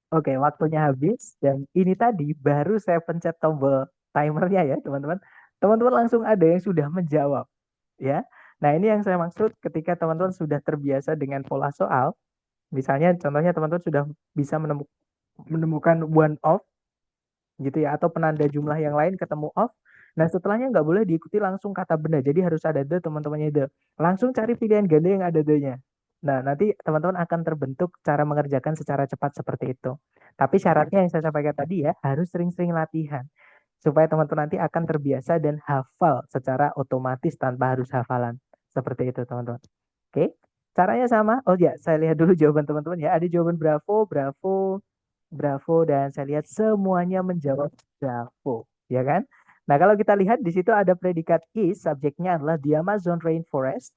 Oke, waktunya habis dan ini tadi baru saya pencet tombol timernya ya, teman-teman. Teman-teman langsung ada yang sudah menjawab, ya. Nah, ini yang saya maksud ketika teman-teman sudah terbiasa dengan pola soal. Misalnya contohnya teman-teman sudah bisa menemukan one off gitu ya, atau penanda jumlah yang lain ketemu off. Nah, setelahnya nggak boleh diikuti langsung kata benda. Jadi harus ada the, teman-temannya the. Langsung cari pilihan ganda yang ada the-nya. Nah, nanti teman-teman akan terbentuk cara mengerjakan secara cepat seperti itu. Tapi syaratnya yang saya sampaikan tadi ya, harus sering-sering latihan. Supaya teman-teman nanti akan terbiasa dan hafal secara otomatis tanpa harus hafalan. Seperti itu, teman-teman. Oke, caranya sama. Oh ya, saya lihat dulu jawaban teman-teman ya. Ada jawaban bravo, bravo, bravo, dan saya lihat semuanya menjawab bravo. Ya kan? Nah, kalau kita lihat di situ ada predikat is, subjeknya adalah the Amazon rainforest.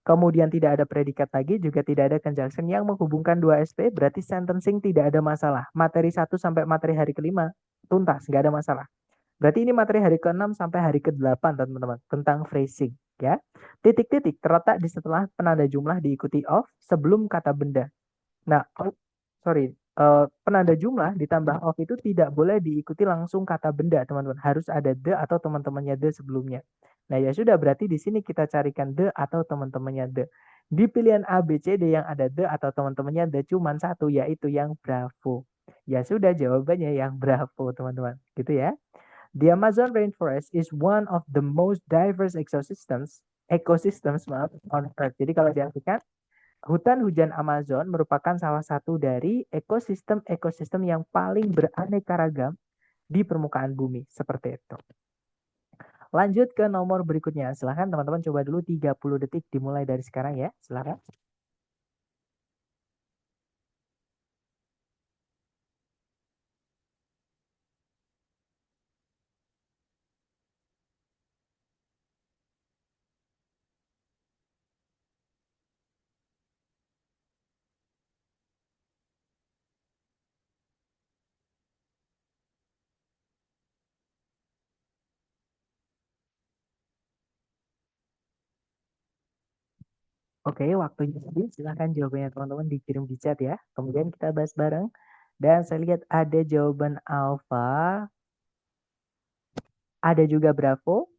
Kemudian tidak ada predikat lagi, juga tidak ada conjunction yang menghubungkan dua ST, berarti sentencing tidak ada masalah. Materi 1 sampai materi hari ke-5, tuntas, nggak ada masalah. Berarti ini materi hari ke-6 sampai hari ke-8, teman-teman, tentang phrasing. Ya. Titik-titik terletak di setelah penanda jumlah diikuti of sebelum kata benda. Nah, penanda jumlah ditambah of itu tidak boleh diikuti langsung kata benda, teman-teman. Harus ada the atau teman-temannya the sebelumnya. Nah, ya sudah, berarti di sini kita carikan the atau teman-temannya the. Di pilihan A, B, C, D yang ada the atau teman-temannya the cuma satu, yaitu yang bravo. Ya sudah, jawabannya yang bravo, teman-teman. Gitu ya. The Amazon rainforest is one of the most diverse ecosystems on Earth. Jadi kalau diartikan, hutan hujan Amazon merupakan salah satu dari ekosistem yang paling beraneka ragam di permukaan bumi. Seperti itu. Lanjut ke nomor berikutnya. Silahkan teman-teman coba dulu 30 detik dimulai dari sekarang ya. Silahkan. Oke, waktunya habis. Silahkan jawabannya teman-teman dikirim di chat ya. Kemudian kita bahas bareng. Dan saya lihat ada jawaban alfa, ada juga Bravo,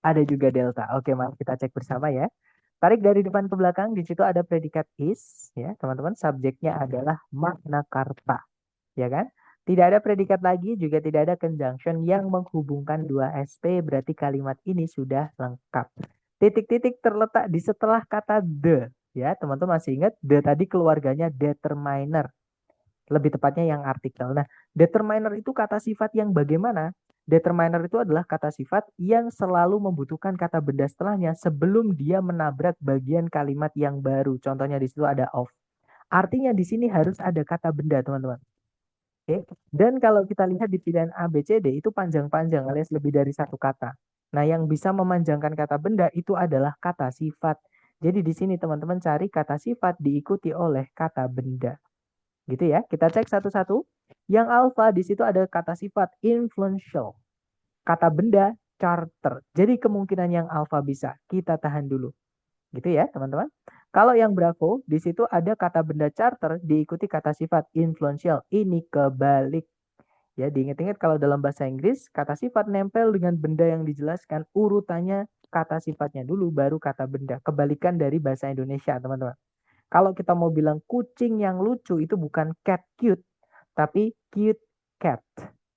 ada juga Delta. Oke, mari kita cek bersama ya. Tarik dari depan ke belakang, di situ ada predikat is, ya teman-teman. Subjeknya adalah Magnacarta, ya kan? Tidak ada predikat lagi, juga tidak ada conjunction yang menghubungkan dua SP, berarti kalimat ini sudah lengkap. Titik-titik terletak di setelah kata the, ya teman-teman masih ingat the tadi keluarganya determiner, lebih tepatnya yang artikel. Nah, determiner itu kata sifat yang bagaimana? Determiner itu adalah kata sifat yang selalu membutuhkan kata benda setelahnya sebelum dia menabrak bagian kalimat yang baru. Contohnya di situ ada of. Artinya di sini harus ada kata benda, teman-teman. Oke. Dan kalau kita lihat di pilihan A, B, C, D itu panjang-panjang alias lebih dari satu kata. Nah, yang bisa memanjangkan kata benda itu adalah kata sifat. Jadi di sini teman-teman cari kata sifat diikuti oleh kata benda. Gitu ya. Kita cek satu-satu. Yang alpha di situ ada kata sifat influential. Kata benda charter. Jadi kemungkinan yang alpha bisa. Kita tahan dulu. Gitu ya, teman-teman. Kalau yang Bravo, di situ ada kata benda charter diikuti kata sifat influential. Ini kebalik. Ya, diingat-ingat kalau dalam bahasa Inggris, kata sifat nempel dengan benda yang dijelaskan, urutannya kata sifatnya dulu, baru kata benda. Kebalikan dari bahasa Indonesia, teman-teman. Kalau kita mau bilang kucing yang lucu, itu bukan cat cute, tapi cute cat.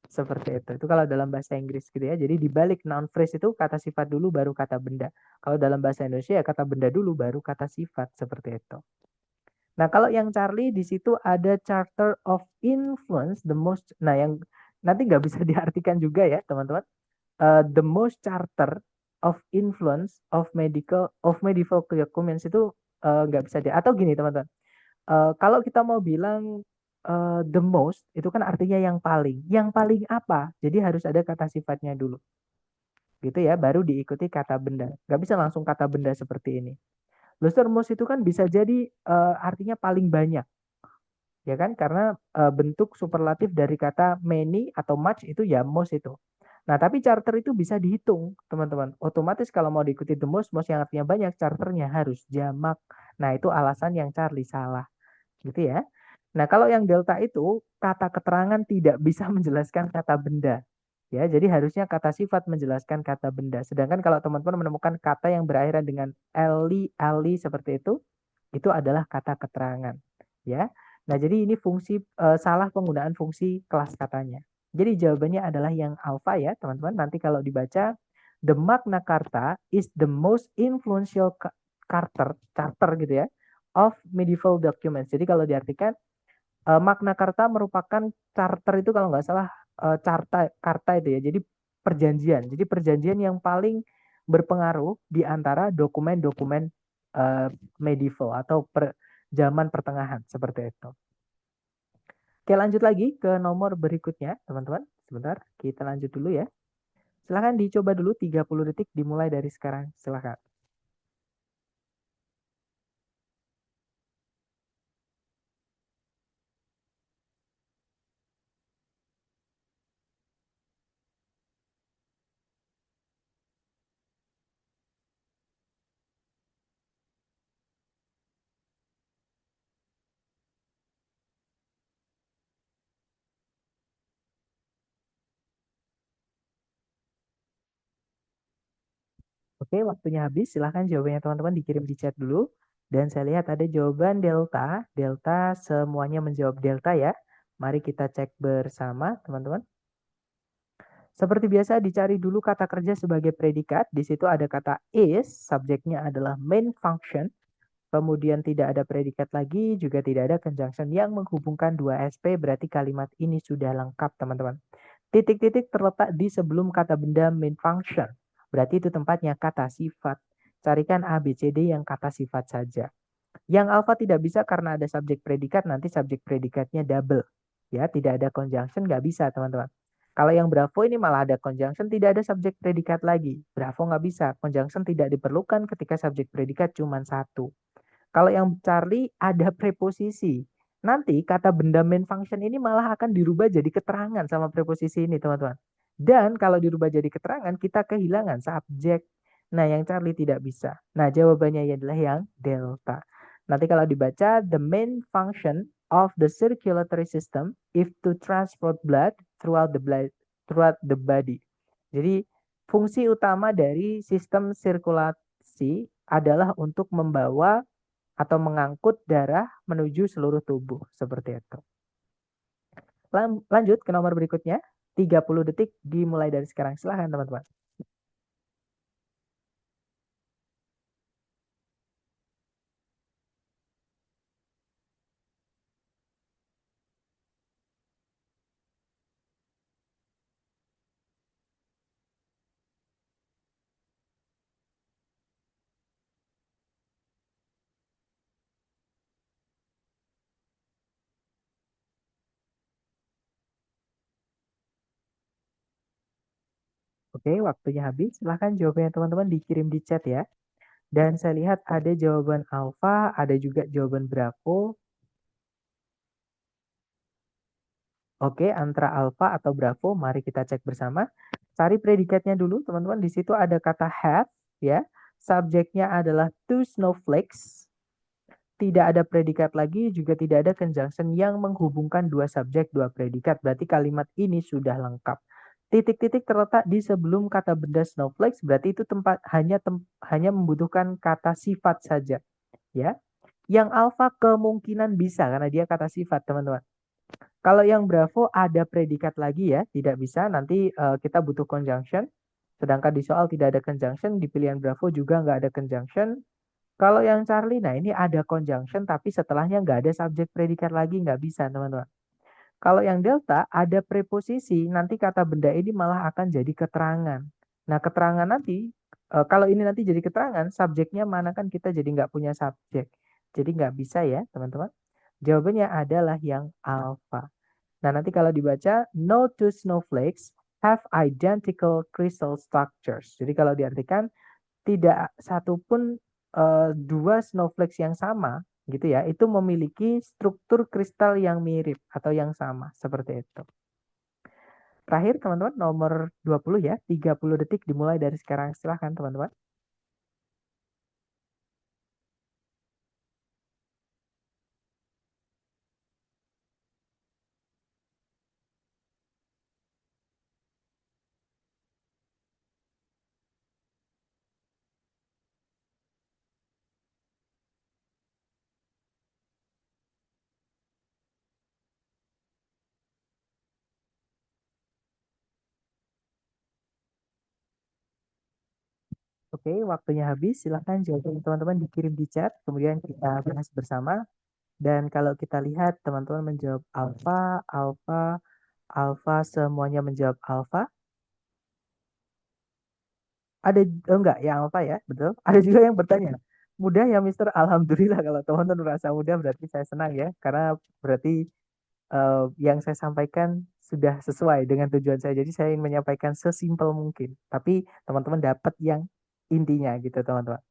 Seperti itu. Itu kalau dalam bahasa Inggris gitu ya. Jadi dibalik noun phrase itu kata sifat dulu baru kata benda. Kalau dalam bahasa Indonesia ya kata benda dulu baru kata sifat seperti itu. Nah, kalau yang Charlie di situ ada charter of influence the most. Nah, yang nanti nggak bisa diartikan juga ya, teman-teman. The most charter of influence of medieval documents itu nggak bisa di atau gini, teman-teman. Kalau kita mau bilang the most itu kan artinya yang paling. Yang paling apa? Jadi harus ada kata sifatnya dulu. Gitu ya, baru diikuti kata benda. Nggak bisa langsung kata benda seperti ini. Most itu kan bisa jadi artinya paling banyak. Ya kan? Karena bentuk superlatif dari kata many atau much itu ya most itu. Nah, tapi charter itu bisa dihitung, teman-teman. Otomatis kalau mau diikuti the most yang artinya banyak, charternya harus jamak. Nah, itu alasan yang Charlie salah. Gitu ya. Nah, kalau yang delta itu kata keterangan tidak bisa menjelaskan kata benda. Ya, jadi harusnya kata sifat menjelaskan kata benda. Sedangkan kalau teman-teman menemukan kata yang berakhiran dengan ali seperti itu adalah kata keterangan. Ya. Nah, jadi ini fungsi salah penggunaan fungsi kelas katanya. Jadi jawabannya adalah yang alfa ya, teman-teman. Nanti kalau dibaca the Magna Carta is the most influential charter gitu ya of medieval documents. Jadi kalau diartikan Magna Carta merupakan charter itu kalau nggak salah karta itu ya. Jadi perjanjian. Jadi perjanjian yang paling berpengaruh di antara dokumen-dokumen medieval atau zaman pertengahan seperti itu. Oke, lanjut lagi ke nomor berikutnya, teman-teman. Sebentar, kita lanjut dulu ya. Silahkan dicoba dulu 30 detik dimulai dari sekarang. Silahkan. Oke, waktunya habis. Silahkan jawabannya teman-teman dikirim di chat dulu. Dan saya lihat ada jawaban delta. Delta semuanya menjawab delta ya. Mari kita cek bersama teman-teman. Seperti biasa dicari dulu kata kerja sebagai predikat. Di situ ada kata is, subjeknya adalah main function. Kemudian tidak ada predikat lagi, juga tidak ada conjunction yang menghubungkan dua SP, berarti kalimat ini sudah lengkap teman-teman. Titik-titik terletak di sebelum kata benda main function. Berarti itu tempatnya kata sifat. Carikan A, B, C, D yang kata sifat saja. Yang alfa tidak bisa karena ada subjek predikat, nanti subjek predikatnya double. Ya, tidak ada conjunction, nggak bisa teman-teman. Kalau yang Bravo ini malah ada conjunction, tidak ada subjek predikat lagi. Bravo nggak bisa, conjunction tidak diperlukan ketika subjek predikat cuma satu. Kalau yang Charlie ada preposisi. Nanti kata benda main function ini malah akan dirubah jadi keterangan sama preposisi ini, teman-teman. Dan kalau dirubah jadi keterangan, kita kehilangan subjek. Nah, yang Charlie tidak bisa. Nah, jawabannya adalah yang delta. Nanti kalau dibaca, the main function of the circulatory system is to transport blood throughout the body. Jadi, fungsi utama dari sistem sirkulasi adalah untuk membawa atau mengangkut darah menuju seluruh tubuh, seperti itu. Lanjut ke nomor berikutnya, 30 detik dimulai dari sekarang. Silahkan teman-teman. Oke, waktunya habis. Silahkan jawabannya teman-teman dikirim di chat ya. Dan saya lihat ada jawaban alfa, ada juga jawaban bravo. Oke, antara alfa atau bravo, mari kita cek bersama. Cari predikatnya dulu, teman-teman. Di situ ada kata have, ya. Subjeknya adalah two snowflakes. Tidak ada predikat lagi, juga tidak ada conjunction yang menghubungkan dua subjek, dua predikat. Berarti kalimat ini sudah lengkap. Titik-titik terletak di sebelum kata benda snowflakes, berarti itu hanya membutuhkan kata sifat saja, ya. Yang alfa kemungkinan bisa karena dia kata sifat, teman-teman. Kalau yang bravo ada predikat lagi ya, tidak bisa. Nanti kita butuh conjunction. Sedangkan di soal tidak ada conjunction, di pilihan bravo juga nggak ada conjunction. Kalau yang Charlie, nah ini ada conjunction tapi setelahnya nggak ada subjek predikat lagi, nggak bisa teman-teman. Kalau yang delta ada preposisi, nanti kata benda ini malah akan jadi keterangan. Nah keterangan nanti, kalau ini nanti jadi keterangan, subjeknya mana kan kita jadi nggak punya subjek. Jadi nggak bisa ya teman-teman. Jawabannya adalah yang alpha. Nah nanti kalau dibaca, no two snowflakes have identical crystal structures. Jadi kalau diartikan, tidak satupun dua snowflakes yang sama gitu ya, itu memiliki struktur kristal yang mirip atau yang sama seperti itu. Terakhir teman-teman nomor 20 ya, 30 detik dimulai dari sekarang. Silahkan teman-teman. Oke, waktunya habis. Silahkan jawaban teman-teman dikirim di chat, kemudian kita bahas bersama. Dan kalau kita lihat teman-teman menjawab alfa, alfa, alfa, semuanya menjawab alfa. Ada enggak yang alfa ya, betul. Ada juga yang bertanya, mudah ya Mister? Alhamdulillah kalau teman-teman merasa mudah berarti saya senang ya, karena berarti yang saya sampaikan sudah sesuai dengan tujuan saya. Jadi saya ingin menyampaikan sesimpel mungkin, tapi teman-teman dapat yang intinya gitu teman-teman.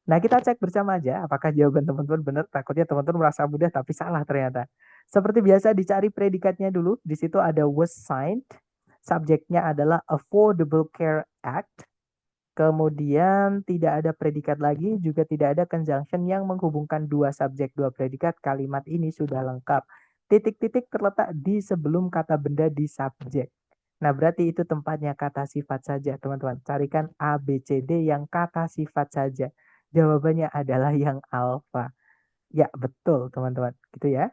Nah, kita cek bersama aja apakah jawaban teman-teman benar. Takutnya teman-teman merasa mudah tapi salah ternyata. Seperti biasa dicari predikatnya dulu. Di situ ada was signed. Subjeknya adalah Affordable Care Act. Kemudian tidak ada predikat lagi, juga tidak ada conjunction yang menghubungkan dua subjek, dua predikat. Kalimat ini sudah lengkap. Titik-titik terletak di sebelum kata benda di subjek. Nah, berarti itu tempatnya kata sifat saja, teman-teman. Carikan A, B, C, D yang kata sifat saja. Jawabannya adalah yang alfa. Ya, betul, teman-teman. Gitu ya.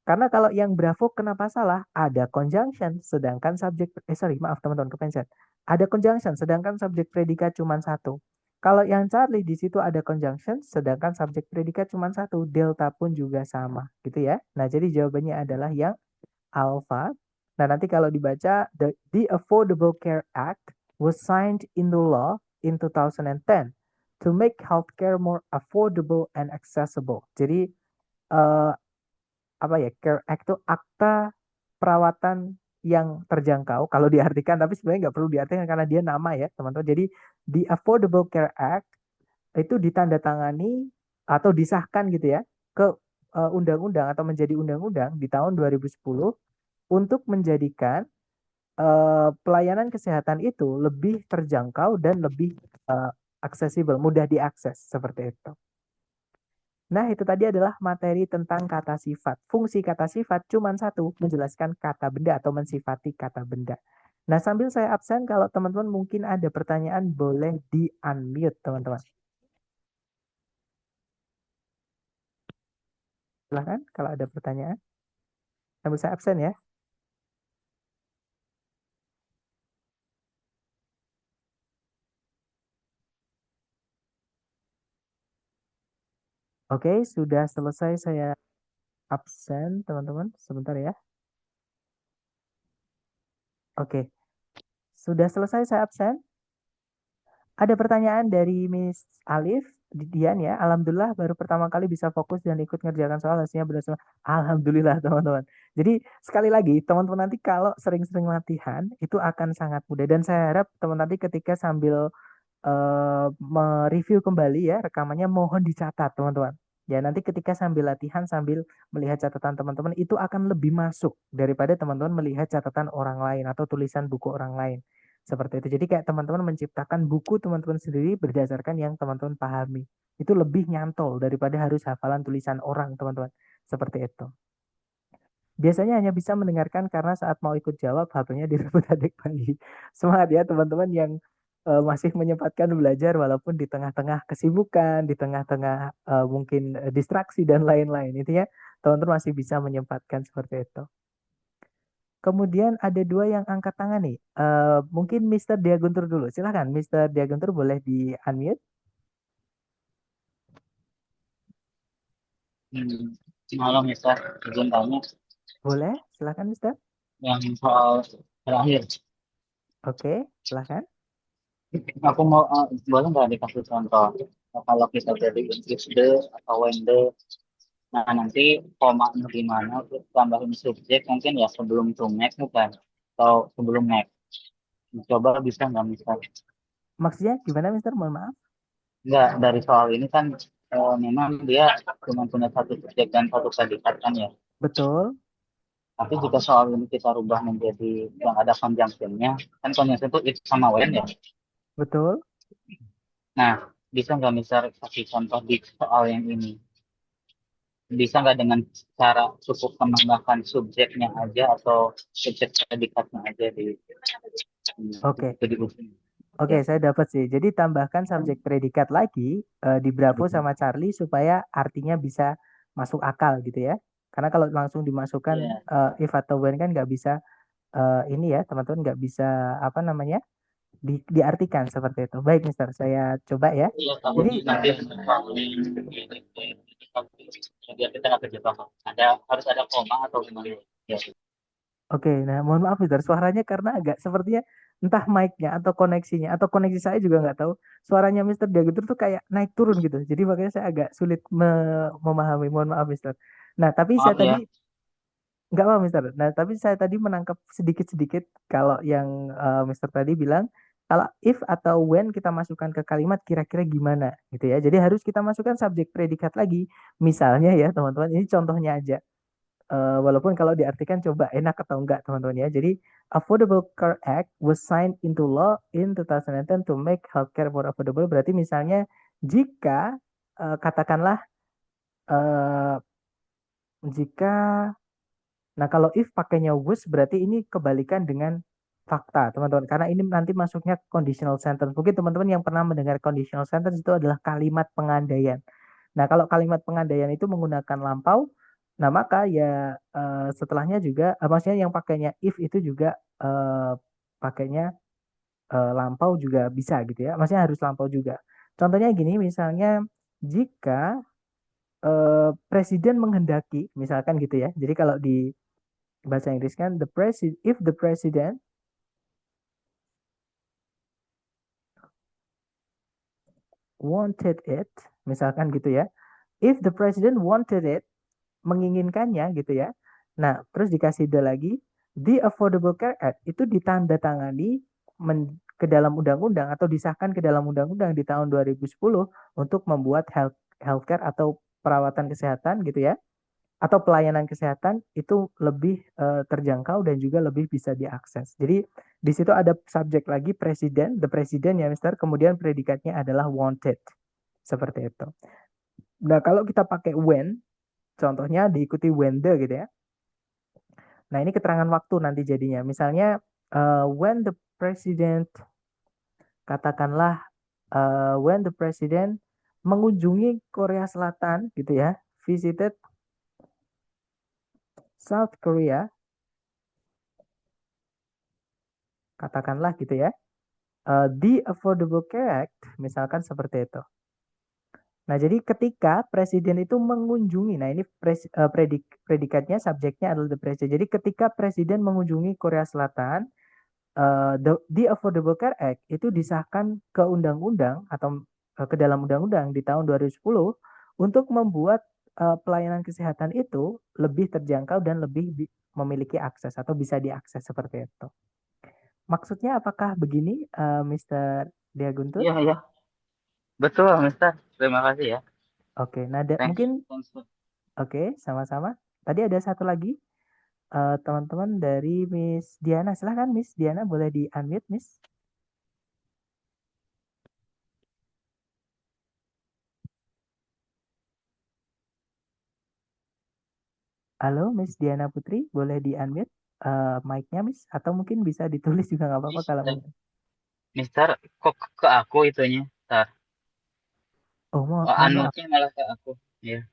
Karena kalau yang bravo kenapa salah? Ada conjunction, sedangkan subjek, maaf teman-teman, kepencet. Ada conjunction, sedangkan subjek predikat cuma satu. Kalau yang Charlie di situ ada conjunction, sedangkan subjek predikat cuma satu. Delta pun juga sama, gitu ya. Nah, jadi jawabannya adalah yang alpha. Nah, nanti kalau dibaca, the Affordable Care Act was signed into law in 2010 to make healthcare more affordable and accessible. Jadi, apa ya, Care Act itu akta perawatan yang terjangkau kalau diartikan, tapi sebenarnya nggak perlu diartikan karena dia nama ya teman-teman. Jadi di Affordable Care Act itu ditandatangani atau disahkan gitu ya ke undang-undang atau menjadi undang-undang di tahun 2010 untuk menjadikan pelayanan kesehatan itu lebih terjangkau dan lebih aksesibel, mudah diakses seperti itu. Nah, itu tadi adalah materi tentang kata sifat. Fungsi kata sifat cuma satu, menjelaskan kata benda atau mensifati kata benda. Nah, sambil saya absen, kalau teman-teman mungkin ada pertanyaan, boleh di-unmute, teman-teman. Silahkan kalau ada pertanyaan. Sambil saya absen ya. Oke, sudah selesai saya absen, teman-teman. Sebentar ya. Oke, sudah selesai saya absen. Ada pertanyaan dari Miss Alif, Dian ya. Alhamdulillah baru pertama kali bisa fokus dan ikut ngerjakan soal hasilnya berhasil. Alhamdulillah teman-teman. Jadi sekali lagi teman-teman nanti kalau sering-sering latihan itu akan sangat mudah. Dan saya harap teman nanti ketika sambil mereview kembali ya rekamannya mohon dicatat teman-teman. Ya nanti ketika sambil latihan sambil melihat catatan teman-teman itu akan lebih masuk daripada teman-teman melihat catatan orang lain atau tulisan buku orang lain. Seperti itu. Jadi kayak teman-teman menciptakan buku teman-teman sendiri berdasarkan yang teman-teman pahami. Itu lebih nyantol daripada harus hafalan tulisan orang teman-teman. Seperti itu. Biasanya hanya bisa mendengarkan karena saat mau ikut jawab HP-nya direbut adik bayi. Semangat ya teman-teman yang masih menyempatkan belajar walaupun di tengah-tengah kesibukan, di tengah-tengah mungkin distraksi dan lain-lain. Intinya teman-teman masih bisa menyempatkan seperti itu. Kemudian ada dua yang angkat tangan nih. Mungkin Mr. Diaguntur dulu. Silahkan Mr. Diaguntur boleh di-unmute. Malam Mister, izin tanya Boleh, silahkan Mr. yang soal terakhir. Oke, silahkan. Aku mau boleh nggak dikasih contoh kalau kita jadi if the atau when the, nah nanti komanya gimana terus tambahin subjek mungkin ya sebelum to make bukan atau sebelum make. Coba bisa nggak Mister? Maksudnya gimana Mr? Mohon maaf. Nggak, dari soal ini kan memang dia cuma punya satu subjek dan satu predikat kan ya. Betul, Tapi jika soal ini kita rubah menjadi yang ada conjunction-nya, kan conjunction itu if sama when ya. betul. Nah, bisa nggak Mister kasih contoh di soal yang ini? Bisa nggak dengan cara cukup menambahkan subjeknya aja atau subjek predikatnya aja di Oke. di buku. Oke, saya dapat sih. Jadi tambahkan subjek predikat lagi di Bravo sama Charlie supaya artinya bisa masuk akal gitu ya. Karena kalau langsung dimasukkan if atau when kan nggak bisa ini ya teman-teman nggak bisa apa namanya diartikan seperti itu. Baik, Mister, saya coba ya. Iya, Jadi nanti biar kita nggak kejebak. Harus ada koma atau gimana? Ya. oke, nah mohon maaf Mister, suaranya karena agak sepertinya entah mic-nya atau koneksinya atau koneksi saya juga nggak tahu. Suaranya Mister Diaguntur tuh kayak naik turun gitu. Jadi makanya saya agak sulit memahami. Mohon maaf Mister. Nah, tapi saya Maaf ya. tadi nggak apa Mister. Nah, tapi saya tadi menangkap sedikit-sedikit kalau yang Mister tadi bilang kalau if atau when kita masukkan ke kalimat kira-kira gimana gitu ya. Jadi harus kita masukkan subjek predikat lagi. Misalnya ya teman-teman, ini contohnya aja. Walaupun kalau diartikan coba enak atau enggak teman-teman ya. Jadi Affordable Care Act was signed into law in 2010 to make healthcare more affordable. Berarti misalnya jika katakanlah jika nah kalau if pakainya was berarti ini kebalikan dengan fakta teman-teman karena ini nanti masuknya conditional sentence. Mungkin teman-teman yang pernah mendengar conditional sentence itu adalah kalimat pengandaian. Nah, kalau kalimat pengandaian itu menggunakan lampau, nah maka ya setelahnya juga, maksudnya yang pakainya if itu juga pakainya lampau juga bisa gitu ya. Maksudnya harus lampau juga. Contohnya gini, misalnya jika presiden menghendaki, misalkan gitu ya. Jadi kalau di bahasa Inggris kan if the president wanted it, misalkan gitu ya. If the president wanted it, menginginkannya gitu ya. Nah, terus dikasih the lagi, the Affordable Care Act itu ditandatangani ke dalam undang-undang atau disahkan ke dalam undang-undang di tahun 2010 untuk membuat healthcare atau perawatan kesehatan gitu ya. atau pelayanan kesehatan itu lebih terjangkau dan juga lebih bisa diakses. Jadi di situ ada subjek lagi presiden, the president ya Mister, kemudian predikatnya adalah wanted. Seperti itu. Nah, kalau kita pakai when, contohnya diikuti when the gitu ya. Nah, ini keterangan waktu nanti jadinya. Misalnya when the president, katakanlah when the president mengunjungi Korea Selatan gitu ya, visited South Korea, katakanlah gitu ya, the Affordable Care Act, misalkan seperti itu. Nah, jadi ketika presiden itu mengunjungi, nah ini predikatnya, subjeknya adalah the president. Jadi ketika presiden mengunjungi Korea Selatan, the Affordable Care Act itu disahkan ke undang-undang atau ke dalam undang-undang di tahun 2010 untuk membuat pelayanan kesehatan itu lebih terjangkau dan lebih memiliki akses atau bisa diakses seperti itu. Maksudnya apakah begini, Mr. Diaguntur? Iya, iya. Betul, Mister. Terima kasih ya. Oke, nah Thanks. mungkin oke, sama-sama. Tadi ada satu lagi teman-teman dari Miss Diana. Silahkan Miss Diana, boleh di-unmute Miss. Halo Miss Diana Putri, boleh di-unmute mic-nya Miss? Atau mungkin bisa ditulis juga nggak apa-apa kalau mau. Mister, kok ke aku itunya? Ntar. Oh, mohon maaf. Unmute-nya malah ke aku. Iya.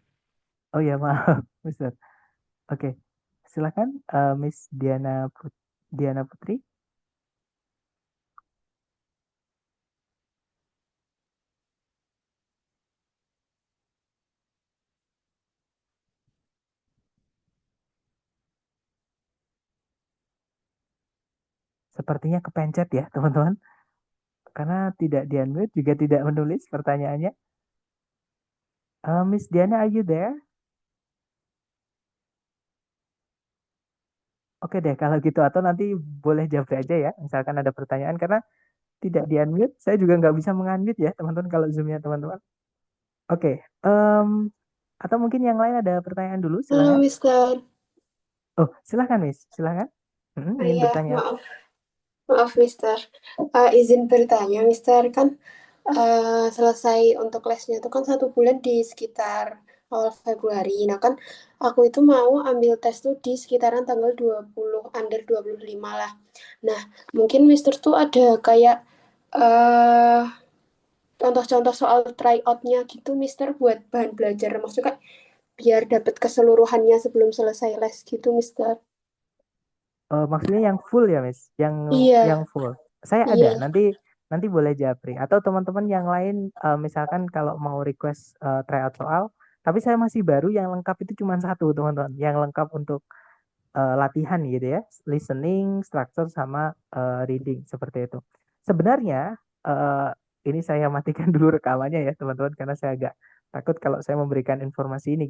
Oh ya, maaf, Mister. Oke, silakan Miss Diana Putri. Sepertinya kepencet ya, teman-teman. Karena tidak di-unmute, juga tidak menulis pertanyaannya. Miss Diana, are you there? Oke deh, kalau gitu. Atau nanti boleh jawab aja ya, misalkan ada pertanyaan. Karena tidak di-unmute, saya juga nggak bisa meng-unmute ya, teman-teman, kalau Zoom-nya teman-teman. Oke, atau mungkin yang lain ada pertanyaan dulu, Halo, silahkan. Mister. Oh, silahkan, Miss. Silahkan. Ingin Iya, bertanya. maaf, Mister. Izin bertanya, Mister. Kan selesai untuk lesnya itu kan 1 bulan di sekitar awal Februari. Nah kan aku itu mau ambil tes tuh di sekitaran tanggal 20, under 25 lah. Nah, mungkin Mister tuh ada kayak eh contoh-contoh soal tryout-nya gitu, Mister, buat bahan belajar. Maksudnya biar dapat keseluruhannya sebelum selesai les gitu, Mister. Maksudnya yang full ya, Miss? Iya. Yang full. Saya ada. Nanti boleh japri. Atau teman-teman yang lain, misalkan kalau mau request tryout soal, tapi saya masih baru, yang lengkap itu cuma satu, teman-teman. Yang lengkap untuk latihan gitu ya, listening, structure, sama reading seperti itu. Sebenarnya ini saya matikan dulu rekamannya ya, teman-teman, karena saya agak takut kalau saya memberikan informasi ini.